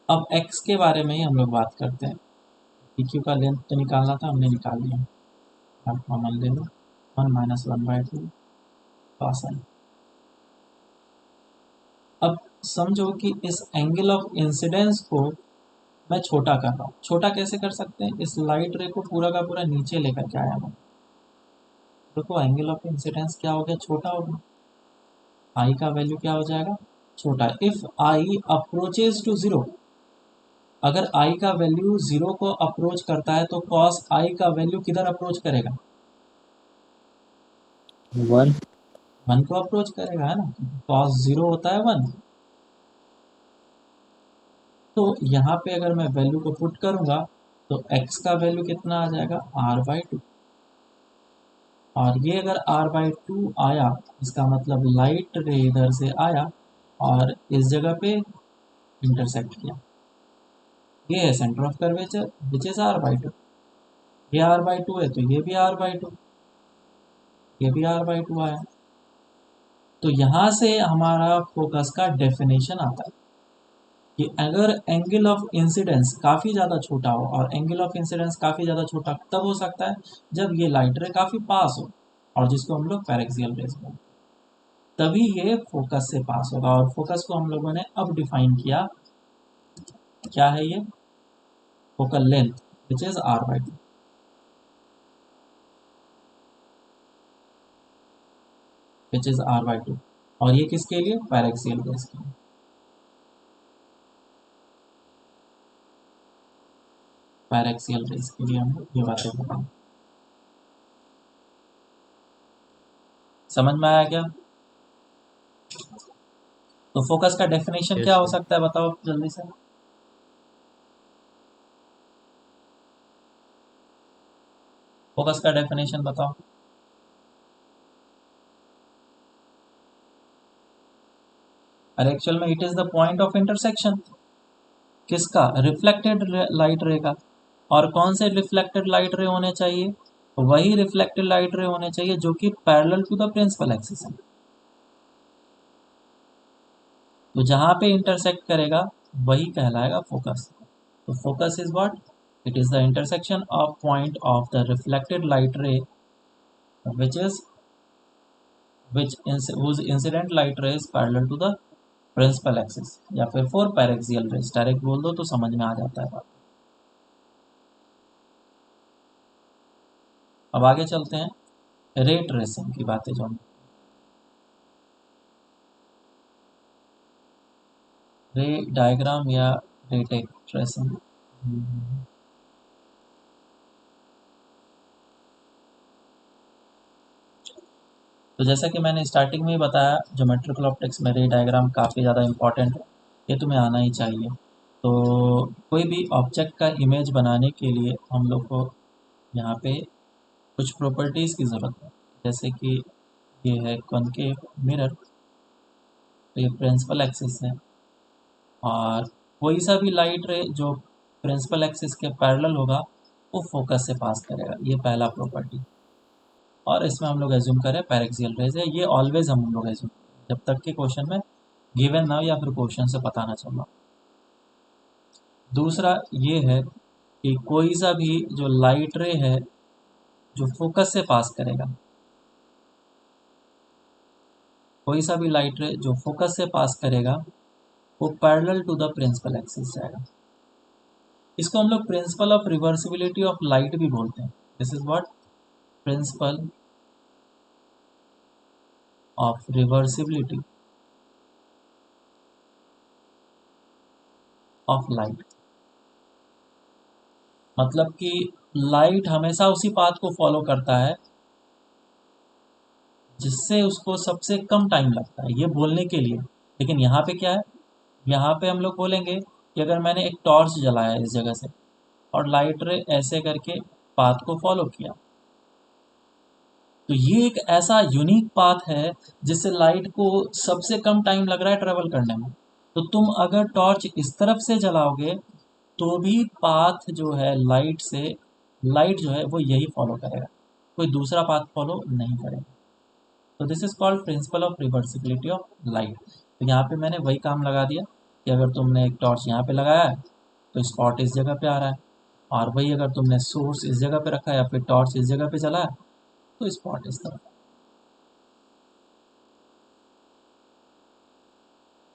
अब x के बारे में ही हम लोग बात करते हैं। pq का लेंथ तो निकालना था, हमने निकाल लिया, आप कॉमन ले लो, 1 - 1/2 cos I। अब समझो कि इस एंगल ऑफ इंसिडेंस को मैं छोटा कर रहा हूँ। छोटा कैसे कर सकते हैं? इस लाइट रे को पूरा का पूरा नीचे लेकर के आया मैं। देखो एंगल ऑफ इंसिडेंस क्या हो गया? छोटा हो गया। आई का वैल्यू क्या हो जाएगा? छोटा। If I approaches to zero, अगर आई का वैल्यू जीरो को अप्रोच करता है तो कॉस आई का वैल्यू किधर अप्रोच करेगा? 1 वन को अप्रोच करेगा, है ना? कॉस जीरो होता है 1। तो यहाँ पे अगर मैं वैल्यू को पुट करूंगा तो x का वैल्यू कितना आ जाएगा? r/2। और ये अगर r/2 आया, इसका मतलब लाइट रे इधर से आया और इस जगह पे इंटरसेक्ट किया। ये है centre of curvature which is r/2। ये r/2 है तो ये भी r/2, ये भी r/2 आया। तो यहाँ से हमारा फोकस का डेफिनेशन आता है कि अगर एंगल ऑफ इंसिडेंस काफ़ी ज़्यादा छोटा हो, और एंगल ऑफ इंसिडेंस काफ़ी ज़्यादा छोटा तब हो सकता है जब ये लाइट रे काफ़ी पास हो, और जिसको हम लोग पैरेक्सियल रेज बोलते हैं, तभी ये फोकस से पास होगा। और फोकस को हम लोगों ने अब डिफाइन किया, क्या है ये? Focal length which is r/2। Which is r/2, और ये किसके लिए? पैरेक्सियल रेज के लिए। पैरेक्सियल रेज के लिए हम लोग ये बातें बताएं। समझ में आया क्या? तो फोकस का डेफिनेशन क्या यस हो सर। सकता है बताओ जल्दी से। फोकस का डेफिनेशन बताओ। अरे एक्चुअल में it is the point of intersection. किसका? रिफ्लेक्टेड लाइट रे का। और कौन से रिफ्लेक्टेड लाइट रे होने चाहिए? वही रिफ्लेक्टेड लाइट रे होने चाहिए जो कि parallel to the principal axis है। तो जहां पे इंटरसेक्ट करेगा वही कहलाएगा फोकस। तो focus is what? It is the intersection of point of the reflected light रे which is whose incident light ray is parallel to the principal axis, या फिर फोर पैरेक्सियल रेज। डायरेक्ट बोल दो तो समझ में आ जाता है बात। अब आगे चलते हैं रे ट्रेसिंग की बातें जो रे डायग्राम या रे ट्रेसिंग। तो जैसा कि मैंने स्टार्टिंग में ही बताया, ज्योमेट्रिकल ऑप्टिक्स में रे डायग्राम काफ़ी ज़्यादा इंपॉर्टेंट है, ये तुम्हें आना ही चाहिए। तो कोई भी ऑब्जेक्ट का इमेज बनाने के लिए हम लोग को यहाँ पे कुछ प्रॉपर्टीज़ की ज़रूरत है। जैसे कि ये है कॉनकेव मिरर, तो ये प्रिंसिपल एक्सिस है, और कोई सा भी लाइट रे जो प्रिंसिपल एक्सिस के पैरेलल होगा वो फोकस से पास करेगा। ये पहला प्रॉपर्टी। और इसमें हम लोग एज्यूम करें पैरेक्सियल रेज है, ये ऑलवेज हम लोग एज्यूम जब तक कि क्वेश्चन में गिवन ना हो या फिर क्वेश्चन से पता ना चला। दूसरा ये है कि कोई सा भी जो लाइट रे है जो फोकस से पास करेगा, कोई सा भी लाइट रे जो फोकस से पास करेगा वो parallel to the principal axis जाएगा। इसको हम लोग principle of reversibility of light भी बोलते हैं। This is what? Principle of reversibility of light. मतलब कि लाइट हमेशा उसी पाथ को फॉलो करता है जिससे उसको सबसे कम टाइम लगता है, ये बोलने के लिए। लेकिन यहाँ पे क्या है? यहाँ पे हम लोग बोलेंगे कि अगर मैंने एक टॉर्च जलाया इस जगह से और लाइट रे ऐसे करके पाथ को फॉलो किया, तो ये एक ऐसा यूनिक पाथ है जिससे लाइट को सबसे कम टाइम लग रहा है ट्रेवल करने में। तो तुम अगर टॉर्च इस तरफ से जलाओगे तो भी पाथ जो है लाइट से, लाइट जो है वो यही फॉलो करेगा, कोई दूसरा पाथ फॉलो नहीं करेगा। तो this is called principal of reversibility of light. तो यहाँ पे मैंने वही काम लगा दिया कि अगर तुमने एक टॉर्च यहाँ पे लगाया है तो स्पॉट इस जगह पे आ रहा है, और वही अगर तुमने सोर्स इस जगह पे रखा है या फिर टॉर्च इस जगह पे चला है तो स्पॉट इस तरफ।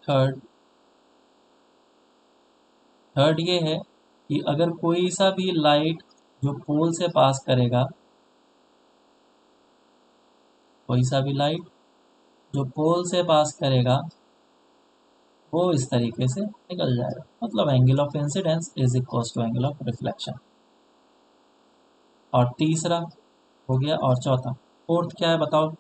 थर्ड थर्ड ये है कि अगर कोई सा भी लाइट जो पोल से पास करेगा, कोई सा भी लाइट जो पोल से पास करेगा वो इस तरीके से निकल जाएगा, मतलब angle of incidence is equal to angle of reflection. और तीसरा हो गया, और चौथा, फोर्थ क्या है बताओ?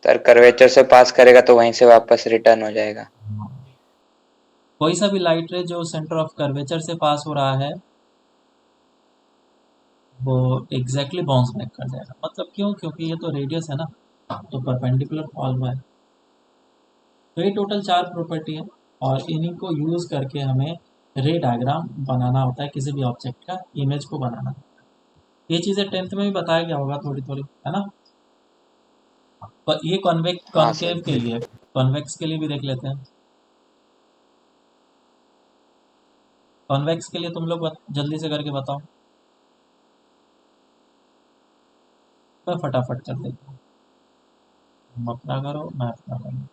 सर कर्वेचर से पास करेगा तो वहीं से वापस रिटर्न हो जाएगा। कोई सा भी लाइट रे जो सेंटर ऑफ कर्वेचर से पास हो रहा है वो एग्जैक्टली बाउंस बैक कर जाएगा। मतलब क्यों? क्योंकि ये तो रेडियस है ना, तो परपेंडिकुलर फॉल हुआ है। तो ये टोटल 4 प्रॉपर्टी है और इन्हीं को यूज़ करके हमें रे डायग्राम बनाना होता है, किसी भी ऑब्जेक्ट का इमेज को बनाना। ये चीज़ें 10th में भी बताया गया होगा थोड़ी थोड़ी, है ना? पर ये कॉन्वेक्स हाँ कॉन्केव सर। के लिए, कॉन्वेक्स के लिए भी देख लेते हैं। कॉन्वेक्स के लिए तुम लोग जल्दी से करके बताओ, मैं फटाफट कर देता हूँ। तुम अपना करो, मैं अपना करूँ।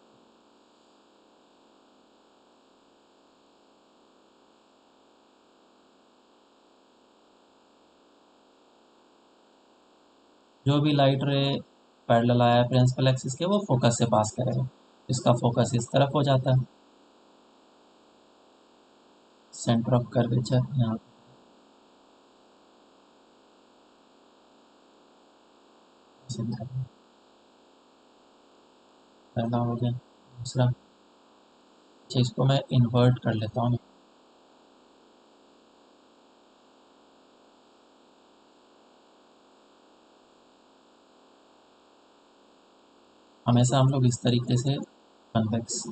जो भी लाइट रे पैरेलल आया प्रिंसिपल एक्सिस के, वो फोकस से पास करेगा। इसका फोकस इस तरफ हो जाता है, सेंटर ऑफ कर्वेचर यहाँ पे। पहला हो गया। दूसरा, अच्छा इसको मैं इन्वर्ट कर लेता हूँ। हमेशा हम लोग इस तरीके से कन्वेक्स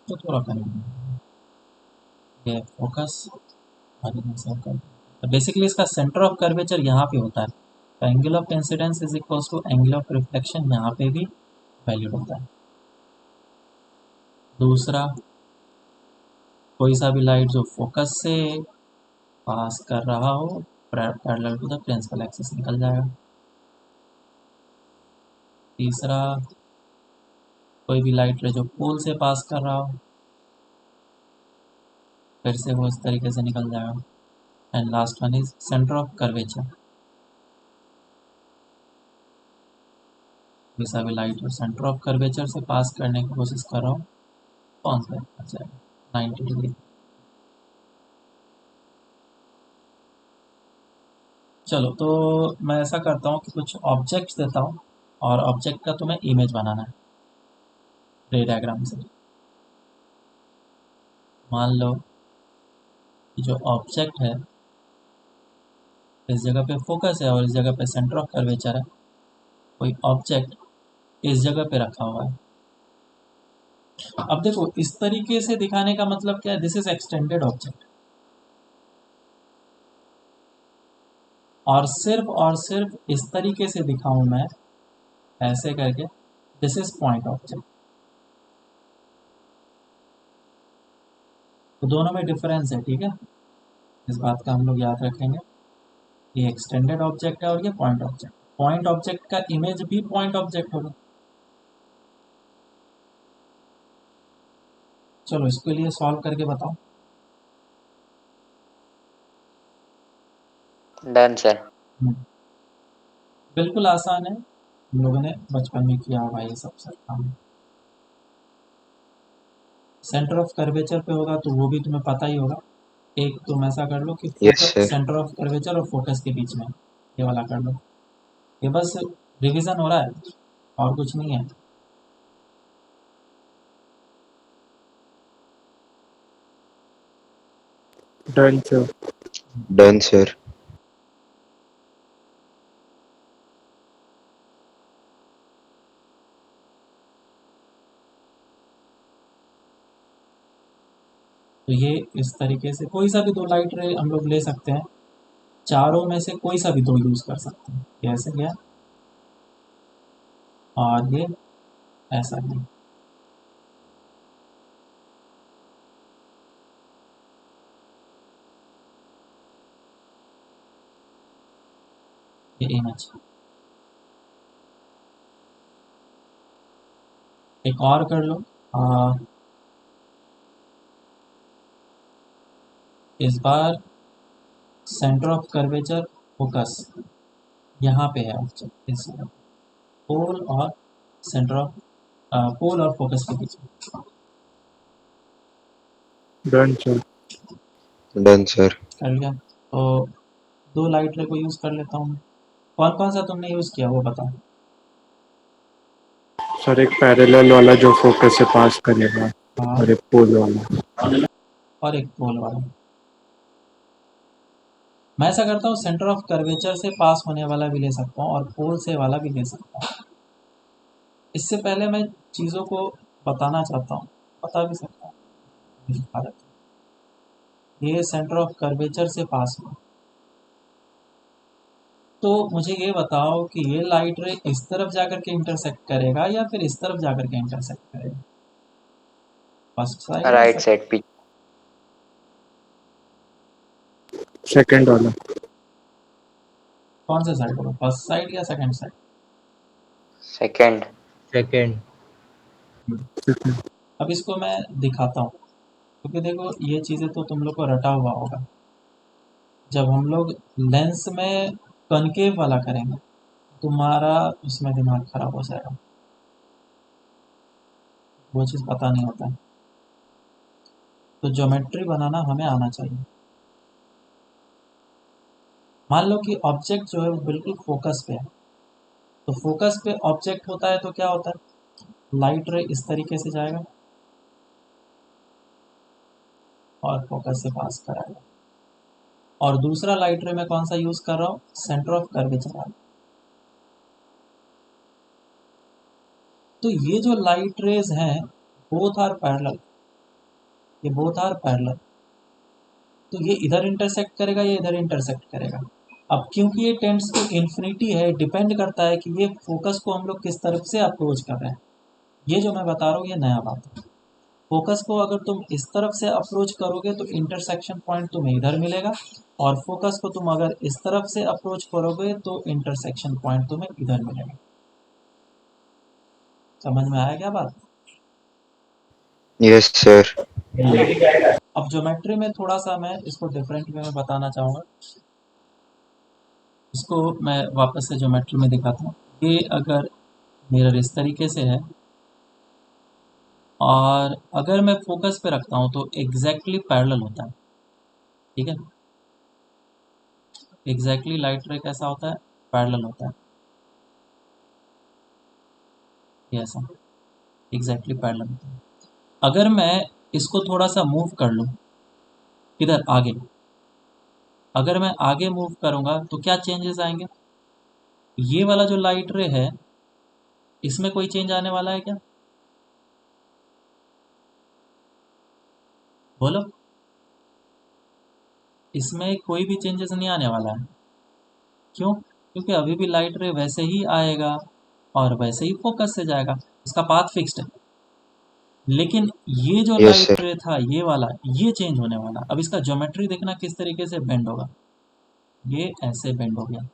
तो थोड़ा करेंगे, ये फोकस और ये सर्कल। तो बेसिकली इसका सेंटर ऑफ कर्वेचर यहाँ पे होता है, तो angle of incidence is equal to angle of reflection यहाँ पे भी वैल्यू होता है। दूसरा, कोई सा भी लाइट जो फोकस से पास कर रहा हो parallel to the principal axis निकल जाएगा। तीसरा, कोई भी लाइट रे जो पोल से पास कर रहा हो फिर से वो इस तरीके से निकल जाएगा। And last one is centre of curvature. कोई सा भी लाइट सेंटर ऑफ कर्वेचर से पास करने की कोशिश कर रहा हूँ, कौन सा कर जाएगा 90 डिग्री। चलो तो मैं ऐसा करता हूँ कि कुछ ऑब्जेक्ट्स देता हूँ और ऑब्जेक्ट का तुम्हें इमेज बनाना है रे डायग्राम से। मान लो कि जो ऑब्जेक्ट है इस जगह पे फोकस है और इस जगह पे सेंटर ऑफ कर्वेचर है। कोई ऑब्जेक्ट इस जगह पे रखा हुआ है। अब देखो इस तरीके से दिखाने का मतलब क्या है, दिस इज एक्सटेंडेड ऑब्जेक्ट, और सिर्फ इस तरीके से दिखाऊं मैं ऐसे करके, दिस इज पॉइंट ऑब्जेक्ट। तो दोनों में डिफरेंस है, ठीक है? इस बात का हम लोग याद रखेंगे। ये एक्सटेंडेड ऑब्जेक्ट है और ये पॉइंट ऑब्जेक्ट। पॉइंट ऑब्जेक्ट का इमेज भी पॉइंट ऑब्जेक्ट होगा। चलो इसके लिए सॉल्व करके बताओ। Done sir. बिल्कुल आसान है, हम लोगों ने बचपन में किया हुआ ये सब सर काम। सेंटर ऑफ कर्वेचर पे होगा तो वो भी तुम्हें पता ही होगा। एक तुम ऐसा कर लो कि yes focus, sir. Centre of curvature और फोकस के बीच में ये वाला कर लो। ये बस रिवीजन हो रहा है और कुछ नहीं है। Done sir. Done sir. तो ये इस तरीके से कोई सा भी दो लाइट रे हम लोग ले सकते हैं, चारों में से कोई सा भी दो यूज कर सकते हैं। ये ऐसे गया और ये ऐसा गया। ये इमेज एक और कर लो। इस बार सेंटर ऑफ कर्वेचर फोकस यहाँ पे है ऑब्जेक्ट, इस पोल और सेंटर ऑफ पोल और फोकस के बीच में। Done sir. Done sir. कर लिया तो दो लाइट रे को यूज़ कर लेता हूँ। कौन कौन सा तुमने यूज़ किया वो बताओ। सर एक पैरेलल वाला जो फोकस से पास करेगा हाँ, और एक पोल वाला। और एक पोल वाला। मैं ऐसा करता हूँ, सेंटर ऑफ कर्वेचर से पास होने वाला भी ले सकता हूँ और पोल से वाला भी ले सकता हूँ। इससे पहले मैं चीज़ों को बताना चाहता हूँ, बता भी सकता हूँ, दिखा देता हूँ। ये सेंटर ऑफ कर्वेचर से पास हुआ, तो मुझे ये बताओ कि ये लाइट रे इस तरफ जाकर के इंटरसेक्ट करेगा या फिर इस तरफ जाकर के इंटरसेक्ट करेगा, फर्स्ट साइड या राइट साइड पी सेकंड वाला। कौन से साइड होगा, फर्स्ट साइड या सेकंड साइड? सेकंड। सेकंड। अब इसको मैं दिखाता हूँ, क्योंकि देखो ये चीज़ें तो तुम लोग को रटा हुआ होगा। जब हम लोग लेंस में कनकेव वाला करेंगे तुम्हारा उसमें दिमाग खराब हो जाएगा, वो चीज़ पता नहीं होता है। तो ज्योमेट्री बनाना हमें आना चाहिए। मान लो कि ऑब्जेक्ट जो है वो बिल्कुल फोकस पे है, तो फोकस पे ऑब्जेक्ट होता है तो क्या होता है, लाइट रे इस तरीके से जाएगा और फोकस से पास कराएगा। और दूसरा लाइट रे मैं कौन सा यूज़ कर रहा हूँ, सेंटर ऑफ कर्वेचर वाला। तो ये जो लाइट रेज हैं बोथ आर पैरेलल, ये बोथ आर पैरेलल। तो ये इधर इंटरसेक्ट करेगा, ये इधर इंटरसेक्ट करेगा। अब क्योंकि ये टेंड्स टू इन्फिनिटी है, डिपेंड करता है कि ये फोकस को हम लोग किस तरफ से अप्रोच कर रहे हैं। ये जो मैं बता रहा हूँ ये नया बात है। फोकस को अगर तुम इस तरफ से अप्रोच करोगे तो इंटरसेक्शन पॉइंट तुम्हें इधर मिलेगा, और फोकस को तुम अगर इस तरफ से अप्रोच करोगे तो इंटरसेक्शन पॉइंट तुम्हें इधर मिलेगा। समझ में आया क्या बात? Yes sir. अब ज्योमेट्री में थोड़ा सा मैं इसको डिफरेंट वे में बताना चाहूँगा। इसको मैं वापस से ज्योमेट्री में दिखाता हूँ। ये अगर मिरर इस तरीके से है और अगर मैं फोकस पे रखता हूँ तो एग्जैक्टली पैरेलल होता है, ठीक है। एग्जैक्टली लाइट रे कैसा होता है, पैरेलल होता है, ये ऐसा एग्जैक्टली पैरेलल होता है। अगर मैं इसको थोड़ा सा मूव कर लूँ इधर आगे, अगर मैं आगे मूव करूँगा तो क्या चेंजेस आएंगे, ये वाला जो लाइट रे है इसमें कोई चेंज आने वाला है क्या, बोलो। इसमें कोई भी चेंजेस नहीं आने वाला है। क्यों? क्योंकि अभी भी लाइट रे वैसे ही आएगा और वैसे ही फोकस से जाएगा, इसका पाथ फिक्स्ड है। लेकिन ये जो यस लाइट सर। रे था ये वाला, ये चेंज होने वाला। अब इसका ज्योमेट्री देखना किस तरीके से बेंड होगा, ये ऐसे बेंड हो गया।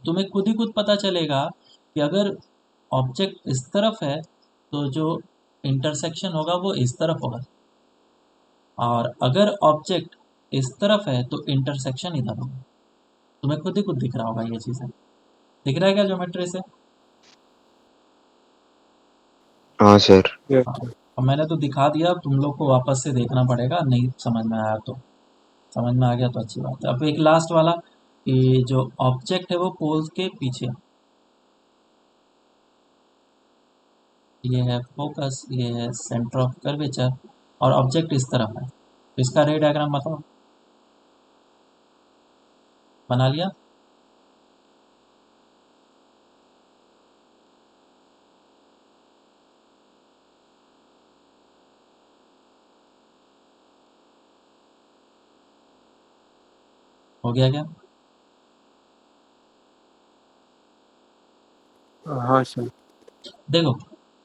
तुम्हें खुद ही खुद पता चलेगा कि अगर ऑब्जेक्ट इस तरफ है तो जो इंटरसेक्शन होगा वो इस तरफ होगा, और अगर ऑब्जेक्ट इस तरफ है तो इंटरसेक्शन इधर होगा। तुम्हें खुद ही खुद दिख रहा होगा ये चीज़ें। दिख रहा है क्या ज्योमेट्री से? हाँ सर। हाँ। और मैंने तो दिखा दिया, अब तुम लोग को वापस से देखना पड़ेगा, नहीं समझ में आया तो। समझ में आ गया तो अच्छी बात है। अब एक लास्ट वाला कि जो ऑब्जेक्ट है वो पोल्स के पीछे, ये है फोकस, ये है सेंटर ऑफ कर्वेचर, और ऑब्जेक्ट इस तरफ है। तो इसका रे डायग्राम बताओ, बना लिया? हो गया क्या? हाँ सर। देखो,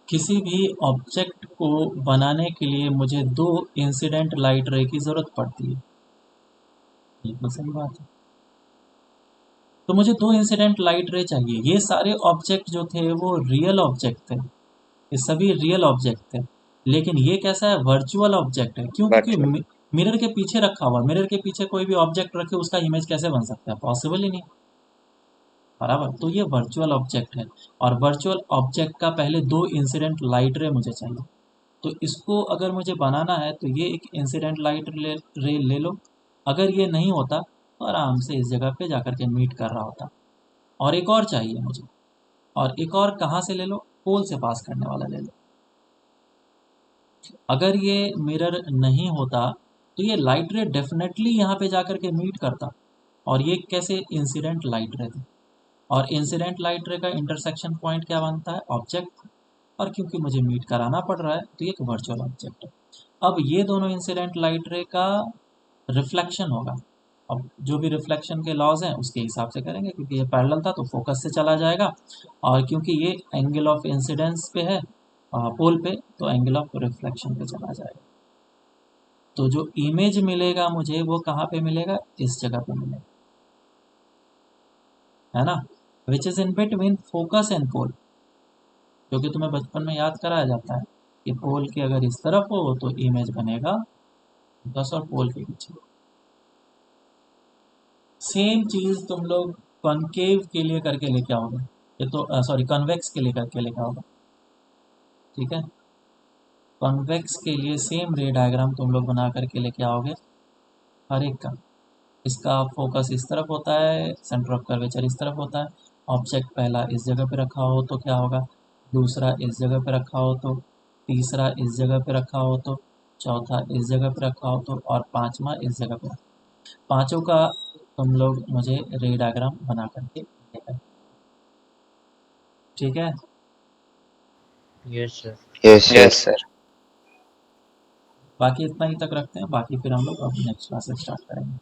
किसी भी ऑब्जेक्ट को बनाने के लिए मुझे दो इंसिडेंट लाइट रे की ज़रूरत पड़ती है, बिल्कुल सही बात है। तो मुझे 2 इंसिडेंट लाइट रे चाहिए। ये सारे ऑब्जेक्ट जो थे वो रियल ऑब्जेक्ट थे, ये सभी रियल ऑब्जेक्ट थे, लेकिन ये कैसा है, वर्चुअल ऑब्जेक्ट है। क्यों? क्योंकि Virtual. मिरर के पीछे रखा हुआ, मिरर के पीछे कोई भी ऑब्जेक्ट रखे उसका इमेज कैसे बन सकता है, पॉसिबल ही नहीं, बराबर। तो ये वर्चुअल ऑब्जेक्ट है, और वर्चुअल ऑब्जेक्ट का पहले 2 इंसिडेंट लाइट रे मुझे चाहिए। तो इसको अगर मुझे बनाना है तो ये एक इंसिडेंट लाइट रे ले लो। अगर ये नहीं होता तो आराम से इस जगह पे जाकर के मीट कर रहा होता। और एक और चाहिए मुझे, और एक और कहाँ से ले लो, पोल से पास करने वाला ले लो। अगर ये मिरर नहीं होता तो ये लाइट रे डेफिनेटली यहाँ पे जाकर के मीट करता, और ये कैसे, इंसिडेंट लाइट रे थी। और इंसिडेंट लाइट रे का इंटरसेक्शन पॉइंट क्या बनता है, ऑब्जेक्ट। और क्योंकि मुझे मीट कराना पड़ रहा है तो ये एक वर्चुअल ऑब्जेक्ट है। अब ये दोनों इंसिडेंट लाइट रे का रिफ्लेक्शन होगा। अब जो भी रिफ्लेक्शन के लॉज हैं उसके हिसाब से करेंगे, क्योंकि ये पैरेलल था तो फोकस से चला जाएगा, और क्योंकि ये एंगल ऑफ इंसिडेंस पे है पोल पे, तो एंगल ऑफ रिफ्लेक्शन पे चला जाएगा। तो जो इमेज मिलेगा मुझे वो कहाँ पे मिलेगा, इस जगह पे मिलेगा, है ना, which is in between focus and pole. क्योंकि तुम्हें बचपन में याद कराया जाता है कि पोल के अगर इस तरफ हो तो इमेज बनेगा फोकस और पोल के पीछे। सेम चीज तुम लोग कॉनकेव के लिए करके लेके आओगे, ये तो सॉरी कन्वेक्स के लिए करके लेके आओगे, ठीक है। कॉन्वेक्स के लिए सेम रे डायग्राम तुम लोग बना करके लेके आओगे हर एक का। इसका फोकस इस तरफ होता है, सेंटर ऑफ कर्वेचर इस तरफ होता है। ऑब्जेक्ट पहला इस जगह पे रखा हो तो क्या होगा, दूसरा इस जगह पे रखा हो तो, तीसरा इस जगह पे रखा हो तो, चौथा इस जगह पे रखा हो तो, और पांचवा इस जगह पे। पांचों का तुम लोग मुझे रे डायग्राम बना करके देगा, ठीक है। Yes, sir. Yes Yes, sir. sir. बाकी इतना ही तक रखते हैं, बाकी फिर हम लोग अब नेक्स्ट क्लास से स्टार्ट करेंगे।